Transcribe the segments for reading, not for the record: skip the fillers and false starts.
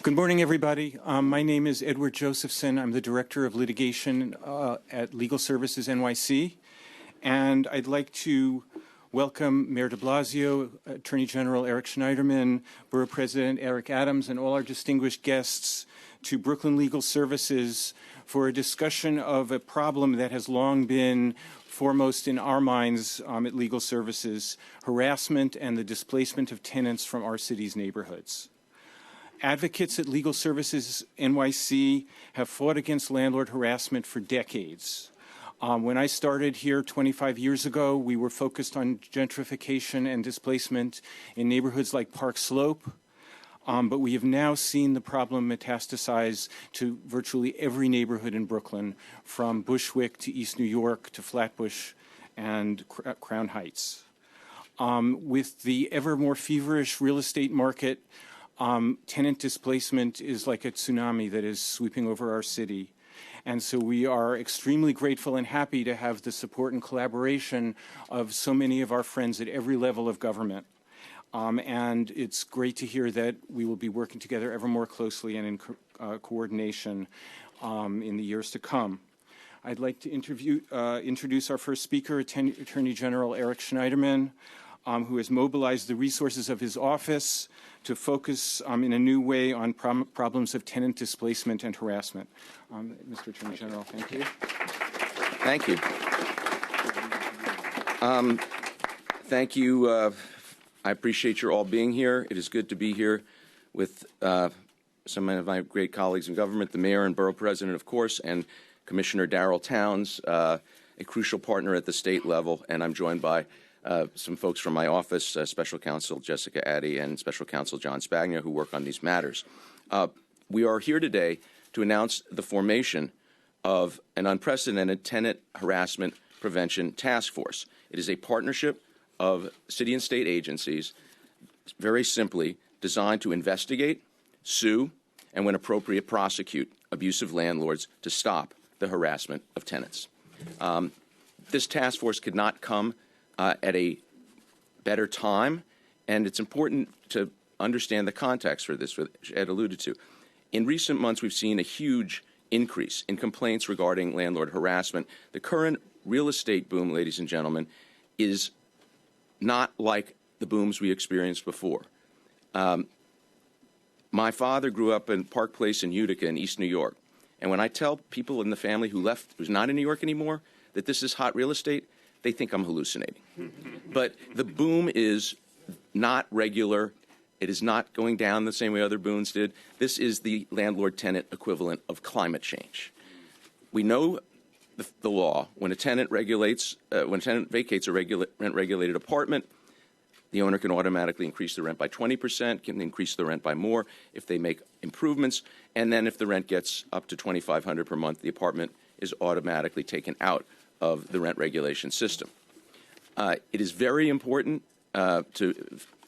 Good morning, everybody. My name is Edward Josephson. I'm the Director of Litigation at Legal Services NYC. And I'd like to welcome Mayor de Blasio, Attorney General Eric Schneiderman, Borough President Eric Adams, and all our distinguished guests to Brooklyn Legal Services for a discussion of a problem that has long been foremost in our minds at Legal Services: harassment and the displacement of tenants from our city's neighborhoods. Advocates at Legal Services NYC have fought against landlord harassment for decades. When I started here 25 years ago, we were focused on gentrification and displacement in neighborhoods like Park Slope, but we have now seen the problem metastasize to virtually every neighborhood in Brooklyn, from Bushwick to East New York to Flatbush and Crown Heights. With the ever more feverish real estate market, tenant displacement is like a tsunami that is sweeping over our city. And so we are extremely grateful and happy to have the support and collaboration of so many of our friends at every level of government. And it's great to hear that we will be working together ever more closely and in coordination in the years to come. I'd like to introduce our first speaker, Attorney General Eric Schneiderman, who has mobilized the resources of his office to focus in a new way on problems of tenant displacement and harassment. Mr. Attorney General, thank you. Thank you. Thank you. I appreciate your all being here. It is good to be here with some of my great colleagues in government, the mayor and borough president, of course, and Commissioner Darryl Towns, a crucial partner at the state level, and I'm joined by some folks from my office, Special Counsel Jessica Addy and Special Counsel John Spagna, who work on these matters. We are here today to announce the formation of an unprecedented tenant harassment prevention task force. It is a partnership of city and state agencies, very simply designed to investigate, sue, and when appropriate, prosecute abusive landlords to stop the harassment of tenants. This task force could not come at a better time, and it's important to understand the context for this, which Ed alluded to. In recent months, we've seen a huge increase in complaints regarding landlord harassment. The current real estate boom, ladies and gentlemen, is not like the booms we experienced before. My father grew up in Park Place in Utica in East New York, and when I tell people in the family who's not in New York anymore, that this is hot real estate, they think I'm hallucinating. But the boom is not regular. It is not going down the same way other booms did. This is the landlord-tenant equivalent of climate change. We know the law. When a tenant vacates a rent-regulated apartment, the owner can automatically increase the rent by 20%, can increase the rent by more if they make improvements, and then if the rent gets up to $2,500 per month, the apartment is automatically taken out of the rent regulation system. It is very important to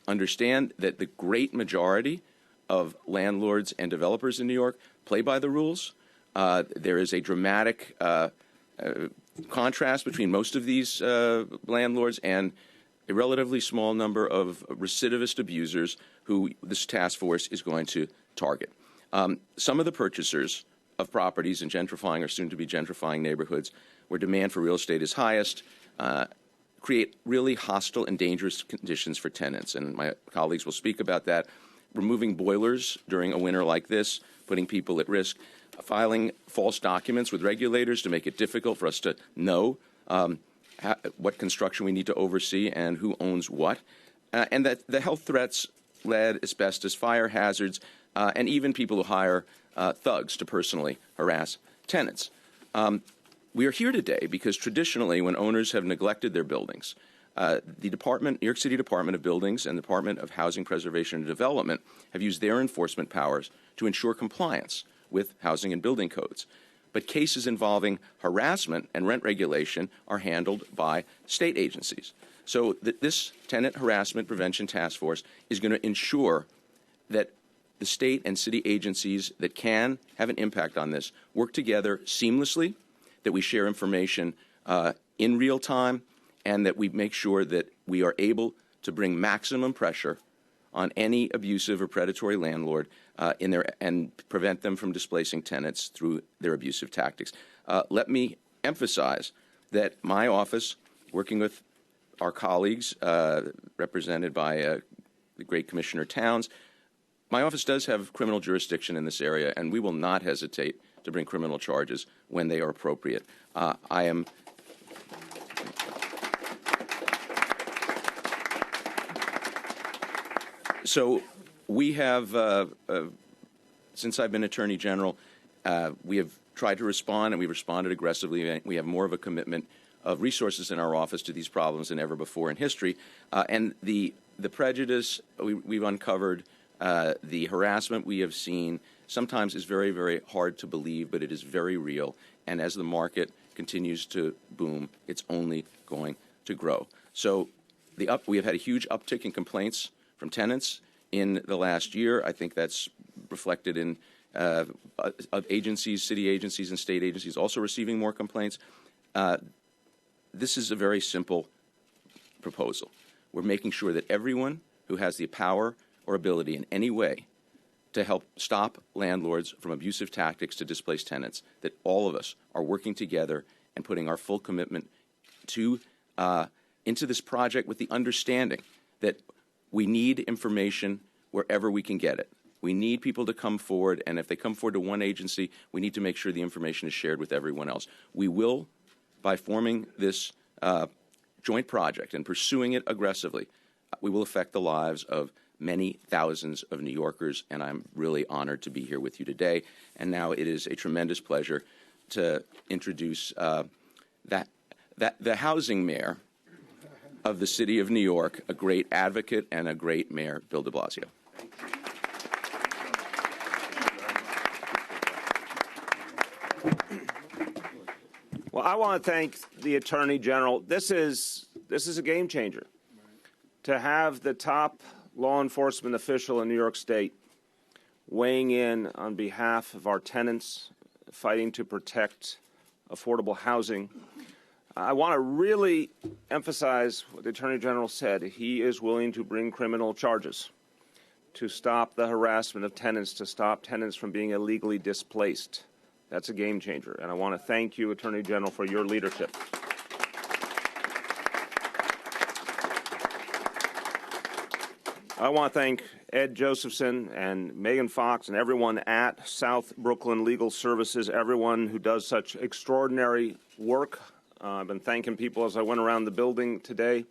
understand that the great majority of landlords and developers in New York play by the rules. There is a dramatic contrast between most of these landlords and a relatively small number of recidivist abusers who this task force is going to target. Some of the purchasers of properties in gentrifying or soon-to-be gentrifying neighborhoods where demand for real estate is highest, create really hostile and dangerous conditions for tenants. And my colleagues will speak about that. Removing boilers during a winter like this, putting people at risk, filing false documents with regulators to make it difficult for us to know what construction we need to oversee and who owns what. And that the health threats, lead, asbestos, fire hazards, and even people who hire thugs to personally harass tenants. We are here today because traditionally, when owners have neglected their buildings, the New York City Department of Buildings and the Department of Housing Preservation and Development have used their enforcement powers to ensure compliance with housing and building codes. But cases involving harassment and rent regulation are handled by state agencies. So this Tenant Harassment Prevention Task Force is going to ensure that the state and city agencies that can have an impact on this work together seamlessly, that we share information in real time, and that we make sure that we are able to bring maximum pressure on any abusive or predatory landlord and prevent them from displacing tenants through their abusive tactics. Let me emphasize that my office, working with our colleagues represented by the great Commissioner Towns, my office does have criminal jurisdiction in this area, and we will not hesitate to bring criminal charges when they are appropriate. So we have, since I've been Attorney General, we have tried to respond, and we've responded aggressively. We have more of a commitment of resources in our office to these problems than ever before in history. And the prejudice we've uncovered, the harassment we have seen, sometimes is very, very hard to believe, but it is very real. And as the market continues to boom, it's only going to grow. So we have had a huge uptick in complaints from tenants in the last year. I think that's reflected in agencies, city agencies and state agencies also receiving more complaints. This is a very simple proposal. We're making sure that everyone who has the power or ability in any way to help stop landlords from abusive tactics to displace tenants, that all of us are working together and putting our full commitment to into this project with the understanding that we need information wherever we can get it. We need people to come forward, and if they come forward to one agency, we need to make sure the information is shared with everyone else. We will, by forming this joint project and pursuing it aggressively, we will affect the lives of many thousands of New Yorkers, and I'm really honored to be here with you today. And now it is a tremendous pleasure to introduce the housing mayor of the city of New York, a great advocate and a great mayor, Bill de Blasio. Well, I want to thank the Attorney General. This is a game changer. To have the top law enforcement official in New York State weighing in on behalf of our tenants, fighting to protect affordable housing. I want to really emphasize what the Attorney General said. He is willing to bring criminal charges to stop the harassment of tenants, to stop tenants from being illegally displaced. That's a game changer, and I want to thank you, Attorney General, for your leadership. I want to thank Ed Josephson and Megan Fox and everyone at South Brooklyn Legal Services, everyone who does such extraordinary work. I've been thanking people as I went around the building today,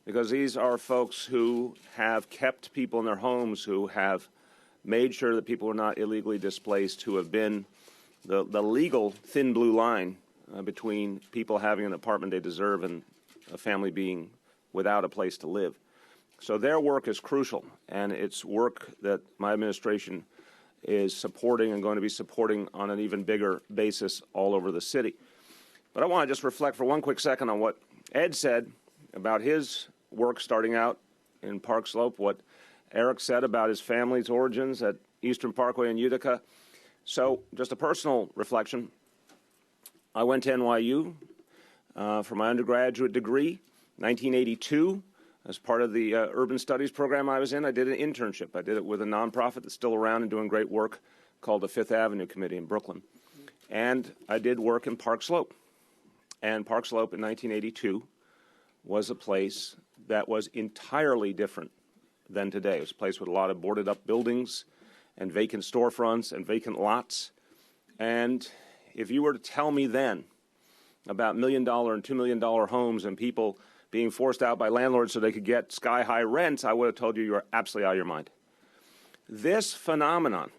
because these are folks who have kept people in their homes, who have made sure that people are not illegally displaced, who have been the legal thin blue line between people having an apartment they deserve and a family being without a place to live. So their work is crucial, and it's work that my administration is supporting and going to be supporting on an even bigger basis all over the city. But I want to just reflect for one quick second on what Ed said about his work starting out in Park Slope, what Eric said about his family's origins at Eastern Parkway in Utica. So just a personal reflection. I went to NYU for my undergraduate degree, 1982. As part of the urban studies program I was in, I did an internship. I did it with a nonprofit that's still around and doing great work called the Fifth Avenue Committee in Brooklyn. And I did work in Park Slope. And Park Slope in 1982 was a place that was entirely different than today. It was a place with a lot of boarded up buildings and vacant storefronts and vacant lots. And if you were to tell me then about $1 million and $2 million homes and people being forced out by landlords so they could get sky-high rents, I would have told you were absolutely out of your mind. This phenomenon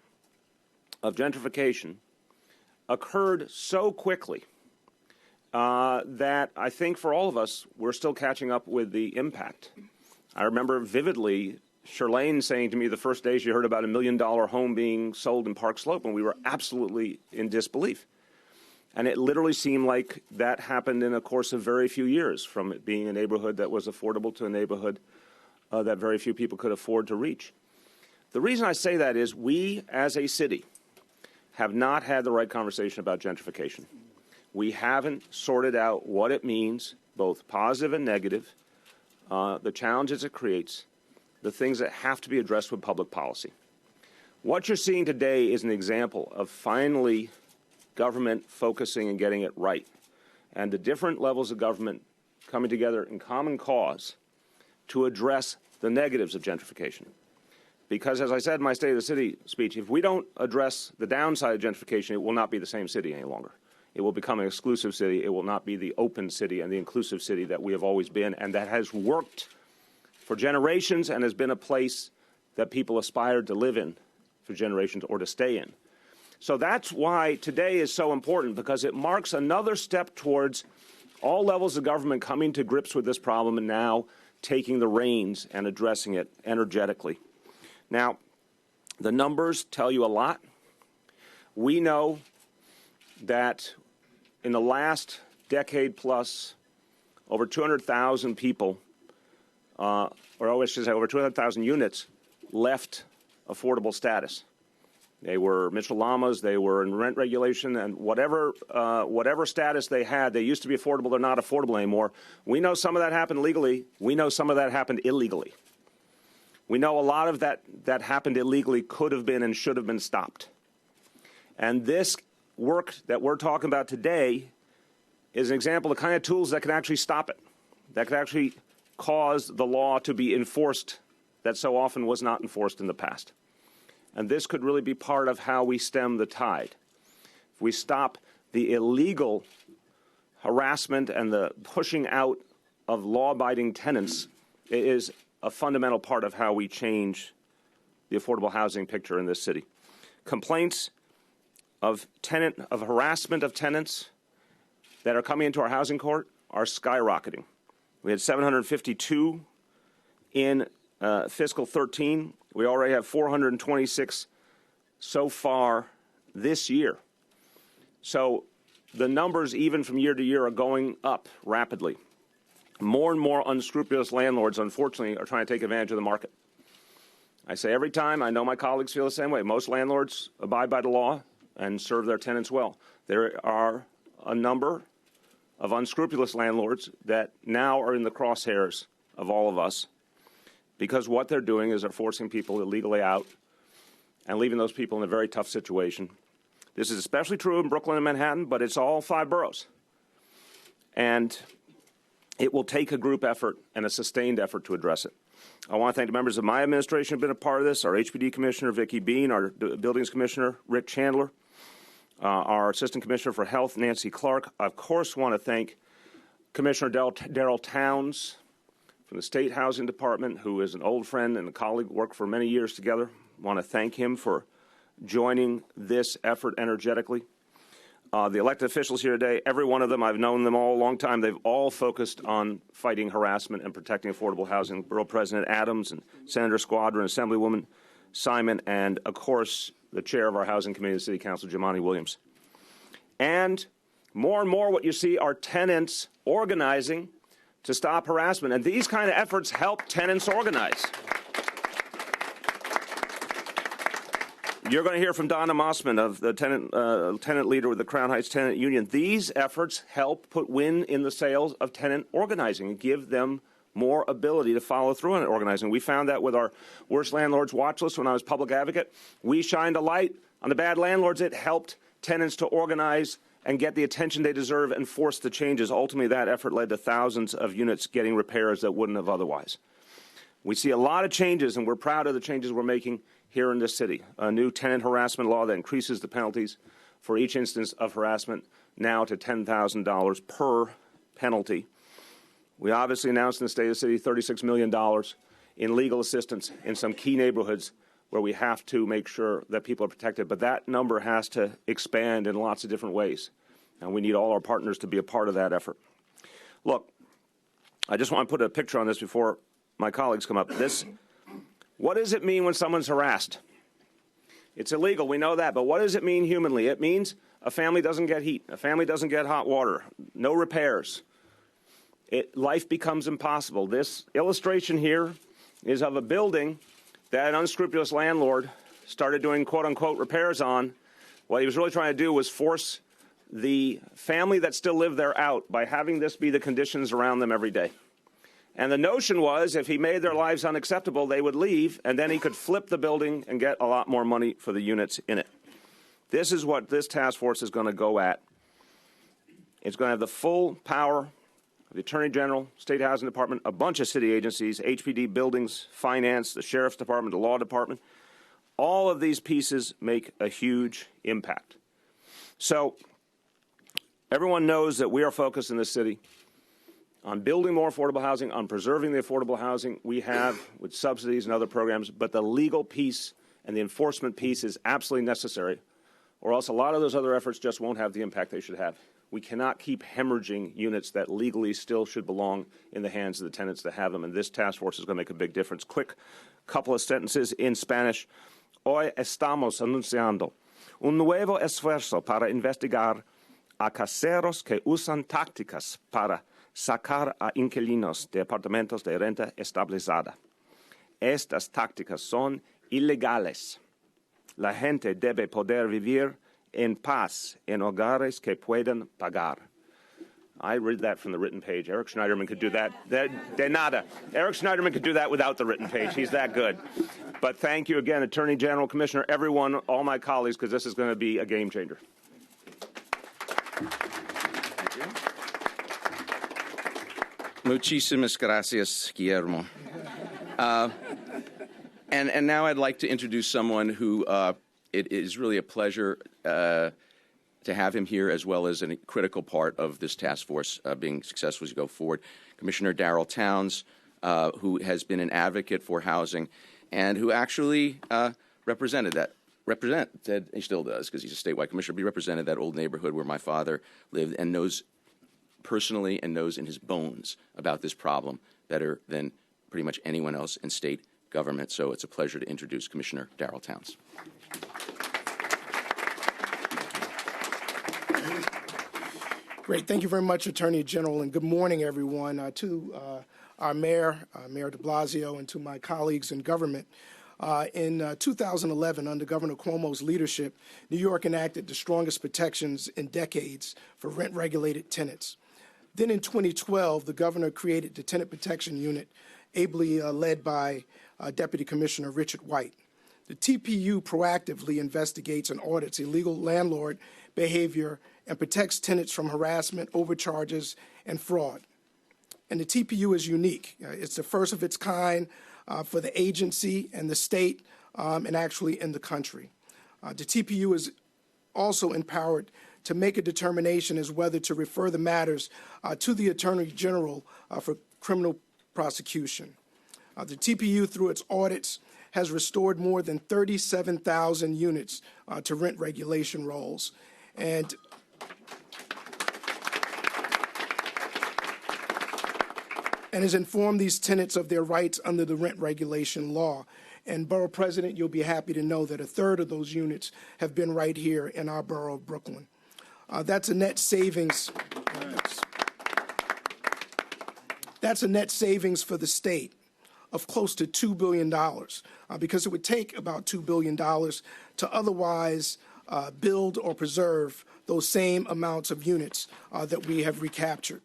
of gentrification occurred so quickly that I think for all of us, we're still catching up with the impact. I remember vividly Shirlane saying to me the first day she heard about $1 million home being sold in Park Slope, and we were absolutely in disbelief. And it literally seemed like that happened in a course of very few years, from it being a neighborhood that was affordable to a neighborhood that very few people could afford to reach. The reason I say that is we, as a city, have not had the right conversation about gentrification. We haven't sorted out what it means, both positive and negative, the challenges it creates, the things that have to be addressed with public policy. What you're seeing today is an example of finally government focusing and getting it right, and the different levels of government coming together in common cause to address the negatives of gentrification. Because, as I said in my State of the City speech, if we don't address the downside of gentrification, it will not be the same city any longer. It will become an exclusive city. It will not be the open city and the inclusive city that we have always been, and that has worked for generations and has been a place that people aspired to live in for generations or to stay in. So that's why today is so important, because it marks another step towards all levels of government coming to grips with this problem and now taking the reins and addressing it energetically. Now, the numbers tell you a lot. We know that in the last decade plus, over 200,000 people, or I should say over 200,000 units, left affordable status. They were Mitchell Lamas, they were in rent regulation, and whatever status they had, they used to be affordable, they're not affordable anymore. We know some of that happened legally. We know some of that happened illegally. We know a lot of that happened illegally could have been and should have been stopped. And this work that we're talking about today is an example of the kind of tools that can actually stop it, that can actually cause the law to be enforced that so often was not enforced in the past. And this could really be part of how we stem the tide. If we stop the illegal harassment and the pushing out of law-abiding tenants, it is a fundamental part of how we change the affordable housing picture in this city. Complaints of harassment of tenants that are coming into our housing court are skyrocketing. We had 752 in fiscal 13. We already have 426 so far this year. So the numbers, even from year to year, are going up rapidly. More and more unscrupulous landlords, unfortunately, are trying to take advantage of the market. I say every time, I know my colleagues feel the same way. Most landlords abide by the law and serve their tenants well. There are a number of unscrupulous landlords that now are in the crosshairs of all of us, because what they're doing is they're forcing people illegally out and leaving those people in a very tough situation. This is especially true in Brooklyn and Manhattan, but it's all 5 boroughs. And it will take a group effort and a sustained effort to address it. I want to thank the members of my administration who have been a part of this, our HPD Commissioner, Vicki Bean, our Buildings Commissioner, Rick Chandler, our Assistant Commissioner for Health, Nancy Clark. I, of course, want to thank Commissioner Darryl Towns from the State Housing Department, who is an old friend and a colleague, worked for many years together. I want to thank him for joining this effort energetically. The elected officials here today, every one of them, I've known them all a long time. They've all focused on fighting harassment and protecting affordable housing. Borough President Adams and Senator Squadron, Assemblywoman Simon, and, of course, the chair of our Housing Committee of the City Council, Jumaane Williams. And more what you see are tenants organizing to stop harassment. And these kind of efforts help tenants organize. You're going to hear from Donna Mossman, of the tenant leader with the Crown Heights Tenant Union. These efforts help put wind in the sails of tenant organizing and give them more ability to follow through on organizing. We found that with our Worst Landlords Watch List when I was public advocate. We shined a light on the bad landlords. It helped tenants to organize and get the attention they deserve and force the changes. Ultimately, that effort led to thousands of units getting repairs that wouldn't have otherwise. We see a lot of changes, and we're proud of the changes we're making here in this city. A new tenant harassment law that increases the penalties for each instance of harassment now to $10,000 per penalty. We obviously announced in the State of the City $36 million in legal assistance in some key neighborhoods where we have to make sure that people are protected. But that number has to expand in lots of different ways, and we need all our partners to be a part of that effort. Look, I just want to put a picture on this before my colleagues come up. What does it mean when someone's harassed? It's illegal, we know that, but what does it mean humanly? It means a family doesn't get heat, a family doesn't get hot water, no repairs. Life becomes impossible. This illustration here is of a building that an unscrupulous landlord started doing quote-unquote repairs on. What he was really trying to do was force the family that still lived there out by having this be the conditions around them every day. And the notion was if he made their lives unacceptable, they would leave, and then he could flip the building and get a lot more money for the units in it. This is what this task force is going to go at. It's going to have the full power of the Attorney General, State Housing Department, a bunch of city agencies, HPD, buildings, finance, the Sheriff's Department, the Law Department. All of these pieces make a huge impact. So everyone knows that we are focused in this city on building more affordable housing, on preserving the affordable housing we have with subsidies and other programs, but the legal piece and the enforcement piece is absolutely necessary, or else a lot of those other efforts just won't have the impact they should have. We cannot keep hemorrhaging units that legally still should belong in the hands of the tenants that have them, and this task force is going to make a big difference. Quick couple of sentences in Spanish. Hoy estamos anunciando un nuevo esfuerzo para investigar a caseros que usan tácticas para sacar a inquilinos de apartamentos de renta estabilizada. Estas tácticas son ilegales. La gente debe poder vivir en paz en hogares que puedan pagar. I read that from the written page. Eric Schneiderman could do that. De nada. Eric Schneiderman could do that without the written page. He's that good. But thank you again, Attorney General, Commissioner, everyone, all my colleagues, because this is going to be a game changer. Muchísimas gracias, Guillermo. And now I'd like to introduce someone who it is really a pleasure to have him here, as well as a critical part of this task force being successful as we go forward. Commissioner Darryl Towns, who has been an advocate for housing and who actually he still does because he's a statewide commissioner, but he represented that old neighborhood where my father lived and knows personally and knows in his bones about this problem better than pretty much anyone else in state government. So it's a pleasure to introduce Commissioner Darryl Towns. Great. Thank you very much, Attorney General, and good morning, everyone. To our Mayor, Mayor de Blasio, and to my colleagues in government. In 2011, under Governor Cuomo's leadership, New York enacted the strongest protections in decades for rent-regulated tenants. Then in 2012, the governor created the Tenant Protection Unit, ably led by Deputy Commissioner Richard White. The TPU proactively investigates and audits illegal landlord behavior and protects tenants from harassment, overcharges, and fraud. And the TPU is unique. It's the first of its kind for the agency and the state and actually in the country. The TPU is also empowered to make a determination as whether to refer the matters to the Attorney General for criminal prosecution. The TPU, through its audits, has restored more than 37,000 units to rent regulation rolls. And has informed these tenants of their rights under the rent regulation law. And Borough President, you'll be happy to know that a third of those units have been right here in our borough of Brooklyn. That's a net savings. That's a net savings for the state of close to $2 billion, because it would take about $2 billion to otherwise build or preserve those same amounts of units that we have recaptured.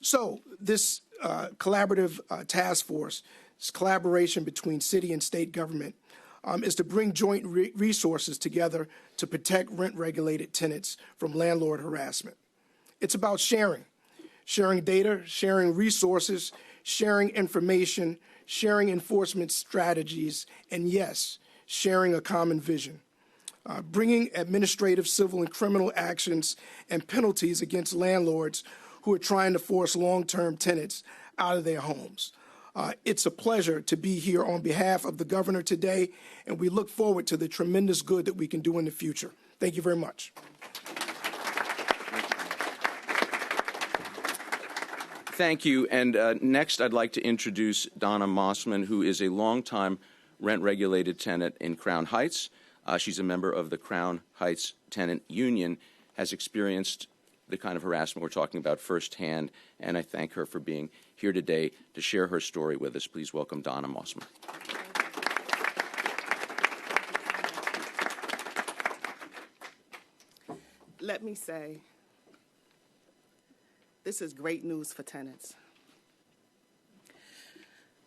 So this collaborative task force, this collaboration between city and state government, is to bring joint resources together to protect rent-regulated tenants from landlord harassment. It's about sharing data, sharing resources, sharing information, sharing enforcement strategies, and yes, sharing a common vision. Bringing administrative, civil, and criminal actions and penalties against landlords who are trying to force long-term tenants out of their homes. It's a pleasure to be here on behalf of the governor today, and we look forward to the tremendous good that we can do in the future. Thank you very much. Thank you. And next, I'd like to introduce Donna Mossman, who is a longtime rent-regulated tenant in Crown Heights. She's a member of the Crown Heights Tenant Union, has experienced the kind of harassment we're talking about firsthand, and I thank her for being here today to share her story with us. Please welcome Donna Mossman. Let me say, this is great news for tenants.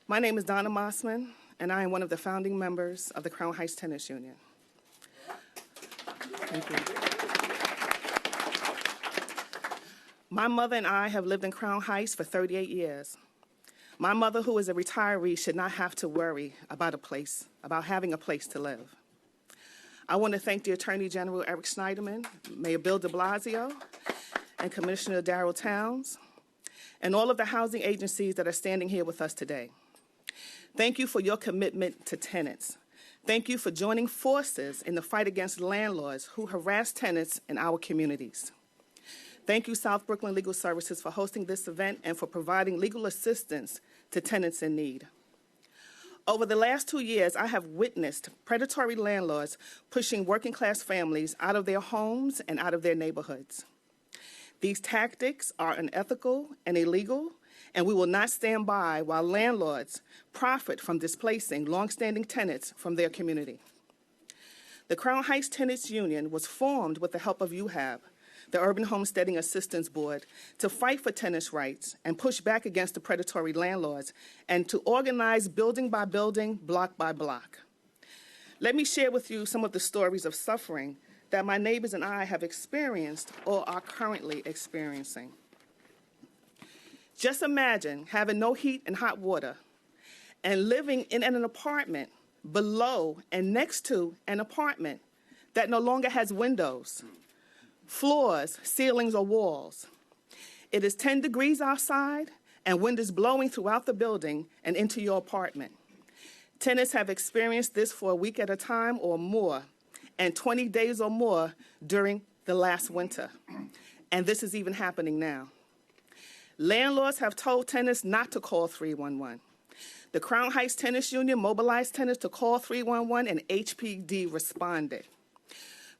My name is Donna Mossman, and I am one of the founding members of the Crown Heights Tenants Union. Thank you. My mother and I have lived in Crown Heights for 38 years. My mother, who is a retiree, should not have to worry about having a place to live. I want to thank the Attorney General, Eric Schneiderman, Mayor Bill de Blasio, and Commissioner Darryl Towns, and all of the housing agencies that are standing here with us today. Thank you for your commitment to tenants. Thank you for joining forces in the fight against landlords who harass tenants in our communities. Thank you, South Brooklyn Legal Services, for hosting this event and for providing legal assistance to tenants in need. Over the last 2 years, I have witnessed predatory landlords pushing working-class families out of their homes and out of their neighborhoods. These tactics are unethical and illegal, and we will not stand by while landlords profit from displacing longstanding tenants from their community. The Crown Heights Tenants Union was formed with the help of UHAB, the Urban Homesteading Assistance Board, to fight for tenants' rights and push back against the predatory landlords and to organize building by building, block by block. Let me share with you some of the stories of suffering that my neighbors and I have experienced or are currently experiencing. Just imagine having no heat and hot water and living in an apartment below and next to an apartment that no longer has windows, floors, ceilings, or walls. It is 10 degrees outside and wind is blowing throughout the building and into your apartment. Tenants have experienced this for a week at a time or more, and 20 days or more during the last winter. And this is even happening now. Landlords have told tenants not to call 311. The Crown Heights Tenants Union mobilized tenants to call 311, and HPD responded.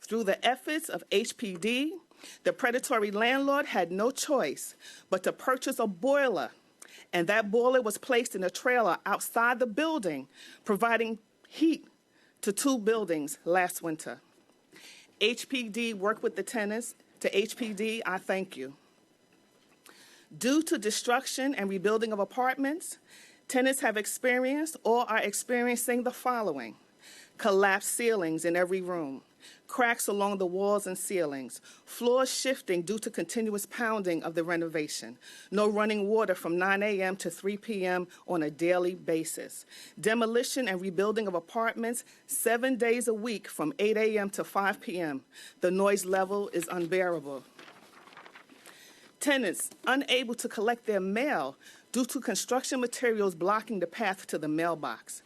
Through the efforts of HPD, the predatory landlord had no choice but to purchase a boiler, and that boiler was placed in a trailer outside the building, providing heat to 2 buildings last winter. HPD worked with the tenants. To HPD, I thank you. Due to destruction and rebuilding of apartments, tenants have experienced or are experiencing the following: collapsed ceilings in every room, cracks along the walls and ceilings, floors shifting due to continuous pounding of the renovation, no running water from 9 a.m. to 3 p.m. on a daily basis, demolition and rebuilding of apartments 7 days a week from 8 a.m. to 5 p.m. The noise level is unbearable. Tenants unable to collect their mail due to construction materials blocking the path to the mailbox.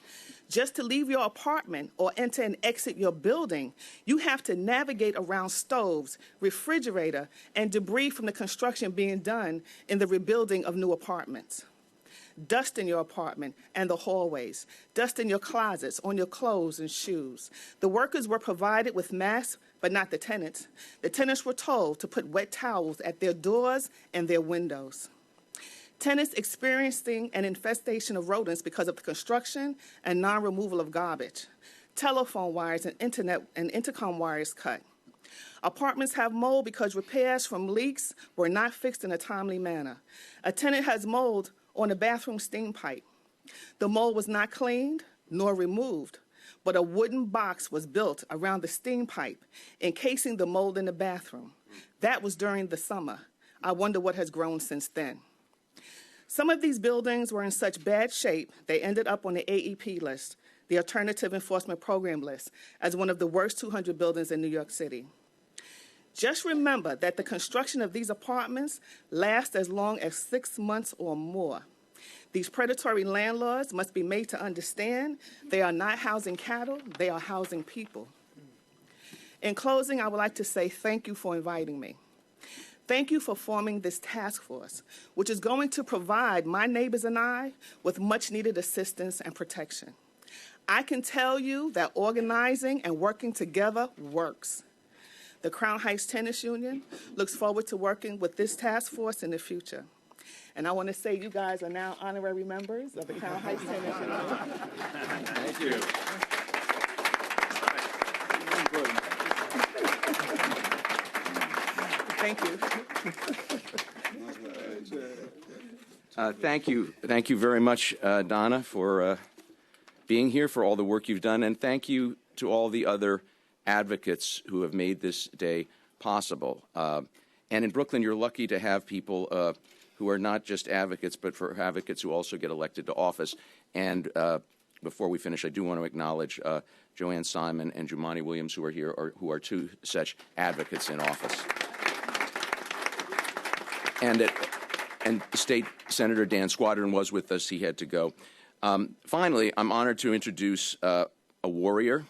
Just to leave your apartment or enter and exit your building, you have to navigate around stoves, refrigerator, and debris from the construction being done in the rebuilding of new apartments. Dust in your apartment and the hallways, dust in your closets, on your clothes and shoes. The workers were provided with masks, but not the tenants. The tenants were told to put wet towels at their doors and their windows. Tenants experiencing an infestation of rodents because of the construction and non-removal of garbage. Telephone wires and internet and intercom wires cut. Apartments have mold because repairs from leaks were not fixed in a timely manner. A tenant has mold on a bathroom steam pipe. The mold was not cleaned nor removed, but a wooden box was built around the steam pipe, encasing the mold in the bathroom. That was during the summer. I wonder what has grown since then. Some of these buildings were in such bad shape, they ended up on the AEP list, the Alternative Enforcement Program list, as one of the worst 200 buildings in New York City. Just remember that the construction of these apartments lasts as long as 6 months or more. These predatory landlords must be made to understand they are not housing cattle, they are housing people. In closing, I would like to say thank you for inviting me. Thank you for forming this task force, which is going to provide my neighbors and I with much-needed assistance and protection. I can tell you that organizing and working together works. The Crown Heights Tenants Union looks forward to working with this task force in the future. And I want to say you guys are now honorary members of the Crown Heights Tenants Union. Thank you. Thank you. Thank you very much, Donna, for being here, for all the work you've done, and thank you to all the other advocates who have made this day possible. And in Brooklyn, you're lucky to have people who are not just advocates, but for advocates who also get elected to office. And before we finish, I do want to acknowledge Joanne Simon and Jumani Williams, who are here, who are two such advocates in office. And State Senator Dan Squadron was with us. He had to go. Finally, I'm honored to introduce a warrior.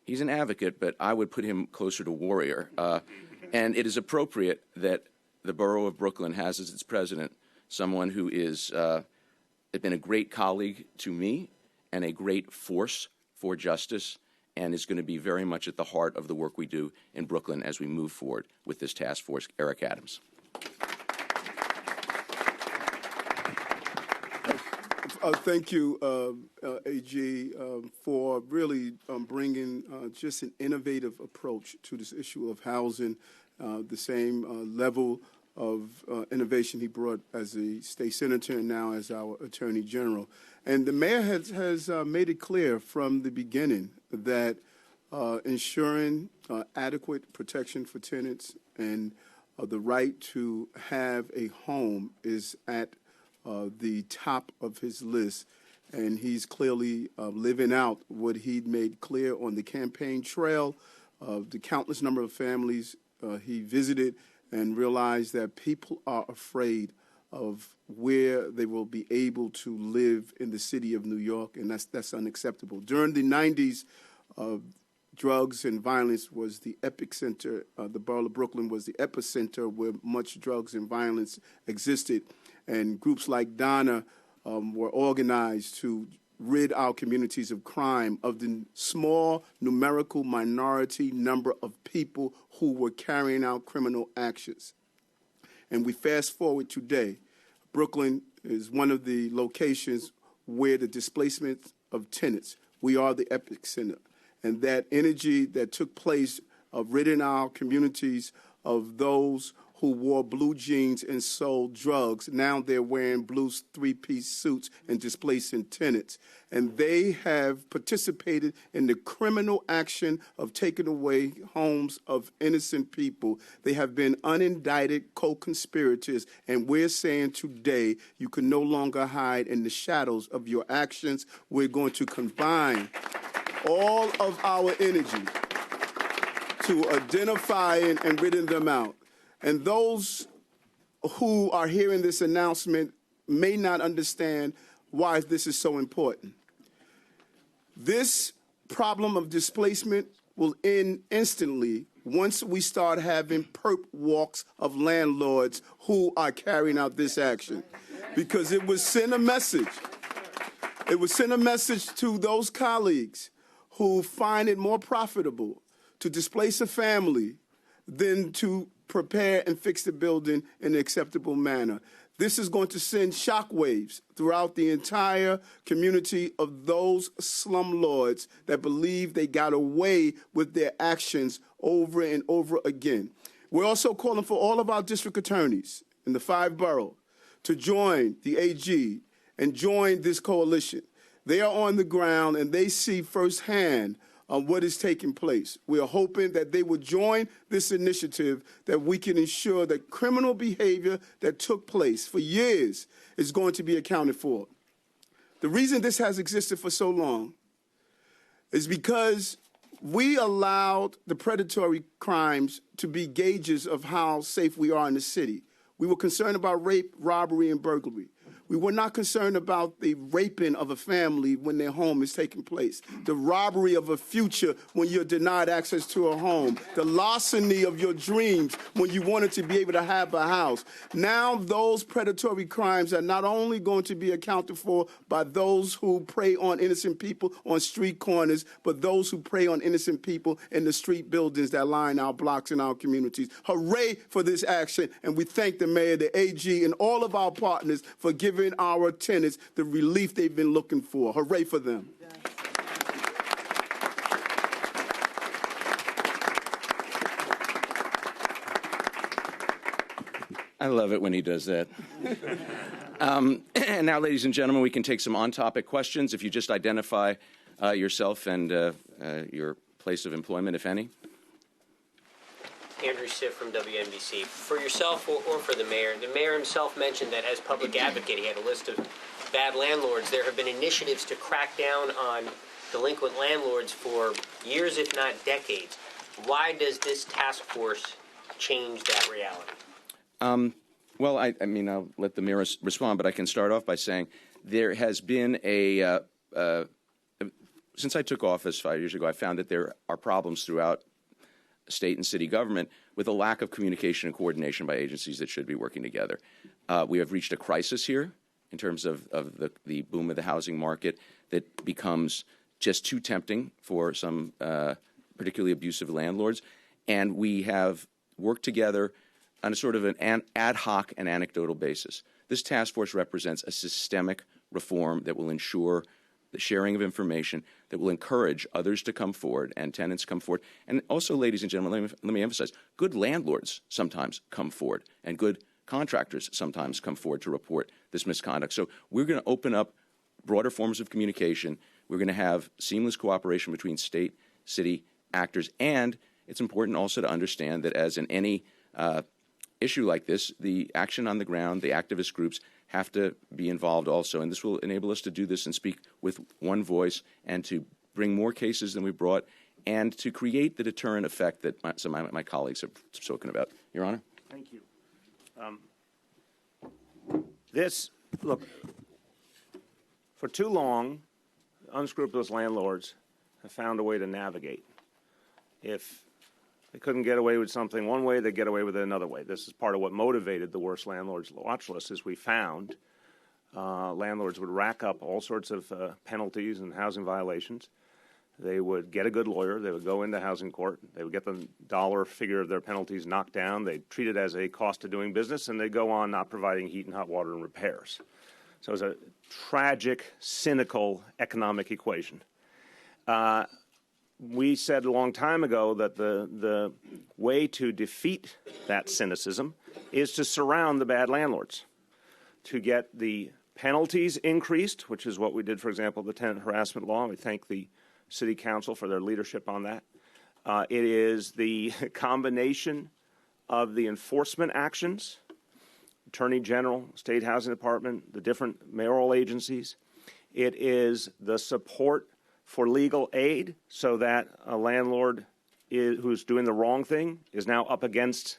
He's an advocate, but I would put him closer to warrior. And it is appropriate that the borough of Brooklyn has as its president someone who is been a great colleague to me and a great force for justice, and is going to be very much at the heart of the work we do in Brooklyn as we move forward with this task force, Eric Adams. Thank you, AG, for really bringing just an innovative approach to this issue of housing, the same level of innovation he brought as a state senator and now as our attorney general. And the mayor has made it clear from the beginning that ensuring adequate protection for tenants and the right to have a home is at the top of his list, and he's clearly living out what he'd made clear on the campaign trail of the countless number of families he visited, and realized that people are afraid of where they will be able to live in the city of New York, and that's unacceptable. During the 90s, drugs and violence was the epicenter. The borough of Brooklyn was the epicenter where much drugs and violence existed. And groups like Donna were organized to rid our communities of crime, of the small numerical minority number of people who were carrying out criminal actions. And we fast forward today, Brooklyn is one of the locations where the displacement of tenants, we are the epicenter. And that energy that took place of ridding our communities of those who wore blue jeans and sold drugs, now they're wearing blue three-piece suits and displacing tenants. And they have participated in the criminal action of taking away homes of innocent people. They have been unindicted co-conspirators, and we're saying today you can no longer hide in the shadows of your actions. We're going to combine all of our energy to identifying and ridding them out. And those who are hearing this announcement may not understand why this is so important. This problem of displacement will end instantly once we start having perp walks of landlords who are carrying out this action, because it would send a message. It would send a message to those colleagues who find it more profitable to displace a family than to prepare and fix the building in an acceptable manner. This is going to send shockwaves throughout the entire community of those slumlords that believe they got away with their actions over and over again. We're also calling for all of our district attorneys in the 5 boroughs to join the AG and join this coalition. They are on the ground and they see firsthand what is taking place. We are hoping that they will join this initiative, that we can ensure that criminal behavior that took place for years is going to be accounted for. The reason this has existed for so long is because we allowed the predatory crimes to be gauges of how safe we are in the city. We were concerned about rape, robbery, and burglary. We were not concerned about the raping of a family when their home is taking place, the robbery of a future when you're denied access to a home, the larceny of your dreams when you wanted to be able to have a house. Now those predatory crimes are not only going to be accounted for by those who prey on innocent people on street corners, but those who prey on innocent people in the street buildings that line our blocks and our communities. Hooray for this action, and we thank the mayor, the AG, and all of our partners for giving our tenants the relief they've been looking for. Hooray for them. I love it when he does that. And now, ladies and gentlemen, we can take some on-topic questions. If you just identify yourself and your place of employment, if any. Andrew Siff from WNBC. For yourself or for the mayor himself mentioned that as public advocate, he had a list of bad landlords. There have been initiatives to crack down on delinquent landlords for years, if not decades. Why does this task force change that reality? Well, I mean, I'll let the mayor respond, but I can start off by saying there has been since I took office 5 years ago, I found that there are problems throughout state and city government with a lack of communication and coordination by agencies that should be working together. We have reached a crisis here in terms of the boom of the housing market that becomes just too tempting for some particularly abusive landlords. And we have worked together on a sort of an ad hoc and anecdotal basis. This task force represents a systemic reform that will ensure the sharing of information, that will encourage others to come forward and tenants come forward. And also, ladies and gentlemen, let me emphasize, good landlords sometimes come forward and good contractors sometimes come forward to report this misconduct. So we're going to open up broader forms of communication. We're going to have seamless cooperation between state, city actors. And it's important also to understand that as in any issue like this, the action on the ground, the activist groups have to be involved also, and this will enable us to do this and speak with one voice and to bring more cases than we brought and to create the deterrent effect that some of my colleagues have spoken about. Your Honor? Thank you. Look, for too long, unscrupulous landlords have found a way to navigate. If they couldn't get away with something one way, they'd get away with it another way. This is part of what motivated the worst landlords watch list, is we found landlords would rack up all sorts of penalties and housing violations. They would get a good lawyer. They would go into housing court. They would get the dollar figure of their penalties knocked down. They'd treat it as a cost of doing business, and they'd go on not providing heat and hot water and repairs. So it was a tragic, cynical economic equation. We said a long time ago that the way to defeat that cynicism is to surround the bad landlords, to get the penalties increased, which is what we did, for example, the tenant harassment law. We thank the City Council for their leadership on that. It is the combination of the enforcement actions, Attorney General, State Housing Department, the different mayoral agencies. It is the support for legal aid so that a landlord who's doing the wrong thing is now up against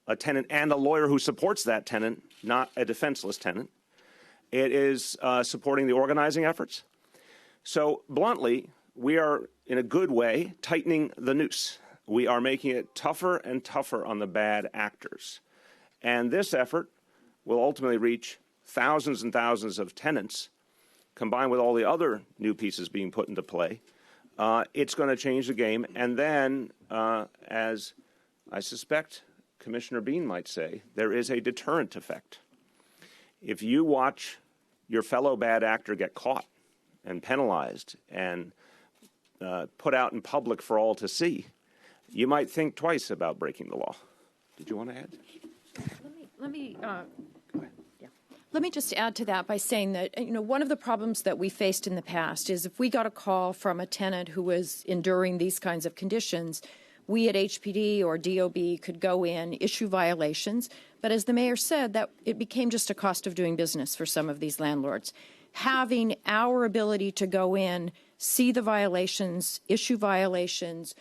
a tenant and a lawyer who supports that tenant, not a defenseless tenant. It is supporting the organizing efforts. So bluntly, we are, in a good way, tightening the noose. We are making it tougher and tougher on the bad actors. And this effort will ultimately reach thousands and thousands of tenants. Combined with all the other new pieces being put into play, it's going to change the game. And then, as I suspect Commissioner Bean might say, there is a deterrent effect. If you watch your fellow bad actor get caught and penalized and put out in public for all to see, you might think twice about breaking the law. Did you want to add? Let me just add to that by saying that, one of the problems that we faced in the past is if we got a call from a tenant who was enduring these kinds of conditions, we at HPD or DOB could go in, issue violations. But as the mayor said, that it became just a cost of doing business for some of these landlords. Having our ability to go in, see the violations, issue violations,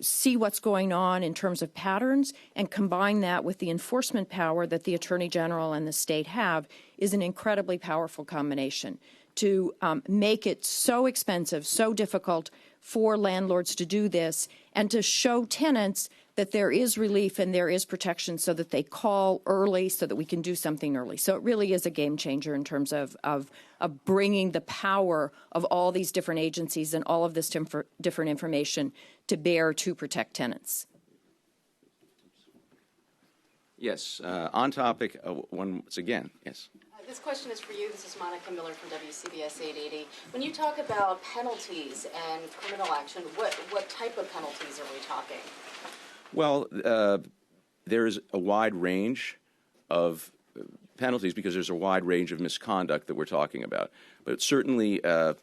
see what's going on in terms of patterns and combine that with the enforcement power that the Attorney General and the state have is an incredibly powerful combination to make it so expensive, so difficult for landlords to do this and to show tenants that there is relief and there is protection so that they call early so that we can do something early. So it really is a game changer in terms of bringing the power of all these different agencies and all of this different information to bear to protect tenants. Yes. On topic, once again, yes. This question is for you. This is Monica Miller from WCBS 880. When you talk about penalties and criminal action, what type of penalties are we talking? Well, there's a wide range of penalties because there's a wide range of misconduct that we're talking about. But certainly, there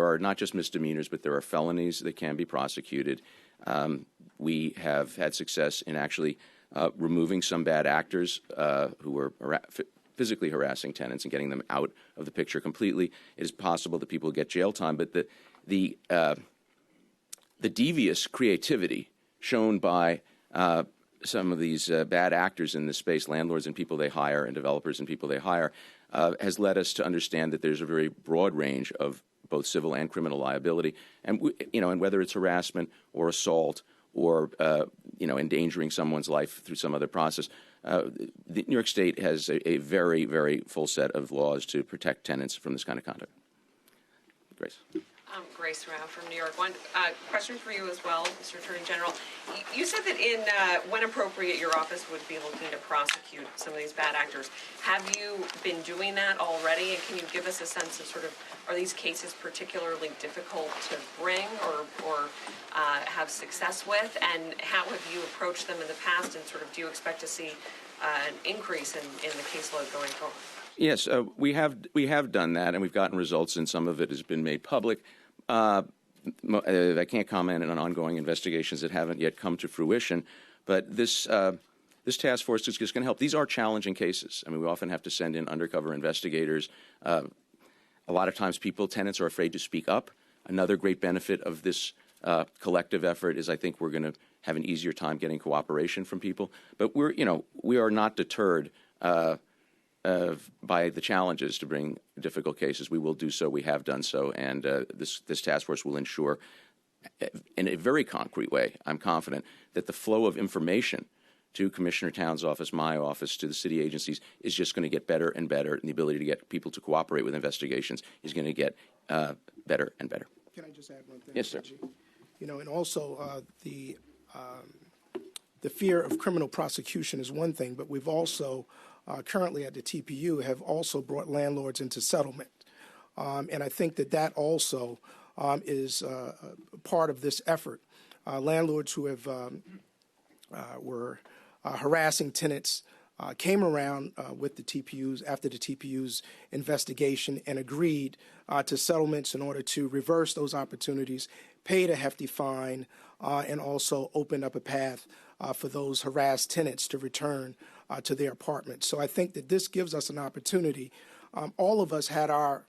are not just misdemeanors, but there are felonies that can be prosecuted. We have had success in actually removing some bad actors who were physically harassing tenants and getting them out of the picture completely. It is possible that people get jail time, but the devious creativity shown by some of these bad actors in this space, landlords and people they hire, and developers and people they hire, has led us to understand that there's a very broad range of both civil and criminal liability, and and whether it's harassment or assault or endangering someone's life through some other process. New York State has a very, very full set of laws to protect tenants from this kind of conduct. Grace. Grace Rao from New York. One question for you as well, Mr. Attorney General. You said that when appropriate, your office would be looking to prosecute some of these bad actors. Have you been doing that already? And can you give us a sense of are these cases particularly difficult to bring or have success with? And how have you approached them in the past? And do you expect to see an increase in the caseload going forward? Yes, we have done that, and we've gotten results, and some of it has been made public. I can't comment on ongoing investigations that haven't yet come to fruition, but this task force is just going to help. These are challenging cases. I mean, we often have to send in undercover investigators. A lot of times tenants are afraid to speak up. Another great benefit of this collective effort is I think we're going to have an easier time getting cooperation from people. But we are not deterred by the challenges to bring difficult cases. We will do so. We have done so, and this task force will ensure, in a very concrete way, I'm confident, that the flow of information to Commissioner Towns' office, my office, to the city agencies is just going to get better and better, and the ability to get people to cooperate with investigations is going to get better and better. Can I just add one thing? Yes, sir. And also the fear of criminal prosecution is one thing, but we've also currently at the TPU have also brought landlords into settlement. And I think that also is part of this effort. Landlords who were harassing tenants came around with the TPUs after the TPU's investigation and agreed to settlements in order to reverse those opportunities, paid a hefty fine, and also opened up a path for those harassed tenants to return to their apartments. So I think that this gives us an opportunity. All of us had our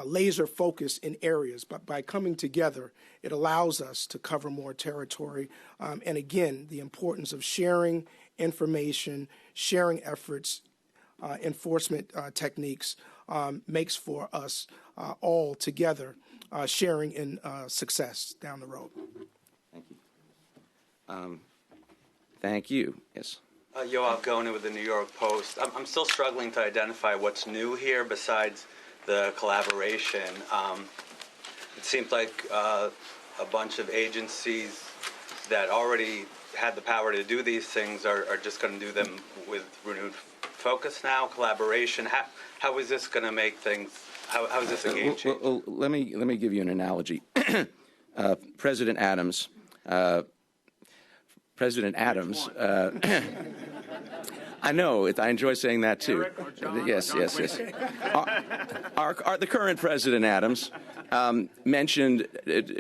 laser focus in areas, but by coming together, it allows us to cover more territory. And again, the importance of sharing information, sharing efforts, enforcement techniques makes for us all together sharing in success down the road. Thank you. Thank you. Yes. Yoav Gona with the New York Post. I'm still struggling to identify what's new here besides the collaboration. It seems like a bunch of agencies that already had the power to do these things are just going to do them with renewed focus now. Collaboration. How is this going to make things? How is this a game changer? Well, let me give you an analogy. President Adams. I know. I enjoy saying that too. Yes. The current President Adams mentioned,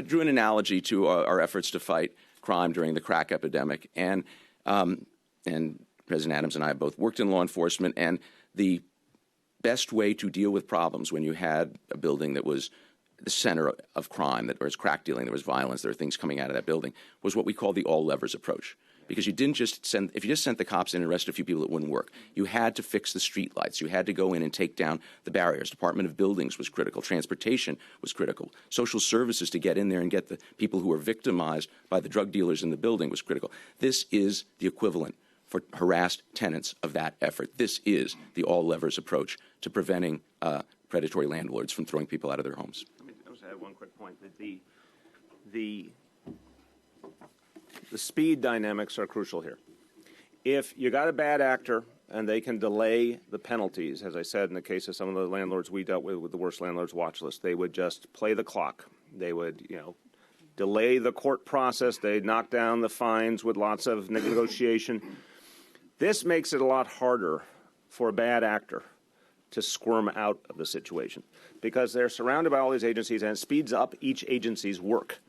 drew an analogy to our efforts to fight crime during the crack epidemic, and President Adams and I have both worked in law enforcement, and the best way to deal with problems when you had a building that was the center of crime, that there was crack dealing, there was violence, there were things coming out of that building, was what we call the all levers approach. Because you didn't just if you just sent the cops in and arrested a few people, it wouldn't work. You had to fix the street lights. You had to go in and take down the barriers. Department of Buildings was critical. Transportation was critical. Social services to get in there and get the people who were victimized by the drug dealers in the building was critical. This is the equivalent for harassed tenants of that effort. This is the all levers approach to preventing predatory landlords from throwing people out of their homes. Let me just add one quick point. That the speed dynamics are crucial here. If you got a bad actor and they can delay the penalties, as I said in the case of some of the landlords we dealt with the worst landlords watch list, they would just play the clock. They would, delay the court process. They knock down the fines with lots of negotiation. This makes it a lot harder for a bad actor to squirm out of the situation because they're surrounded by all these agencies, and it speeds up each agency's work.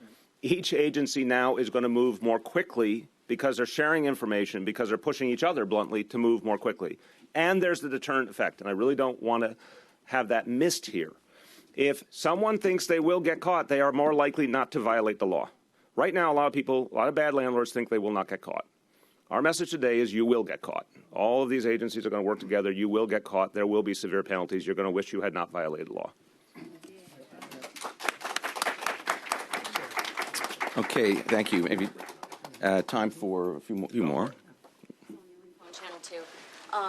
Each agency now is going to move more quickly because they're sharing information, because they're pushing each other bluntly to move more quickly. And there's the deterrent effect, and I really don't want to have that missed here. If someone thinks they will get caught, they are more likely not to violate the law. Right now, a lot of bad landlords think they will not get caught. Our message today is you will get caught. All of these agencies are going to work together. You will get caught. There will be severe penalties. You're going to wish you had not violated the law. Okay, thank you. Maybe time for a few more. On Channel 2.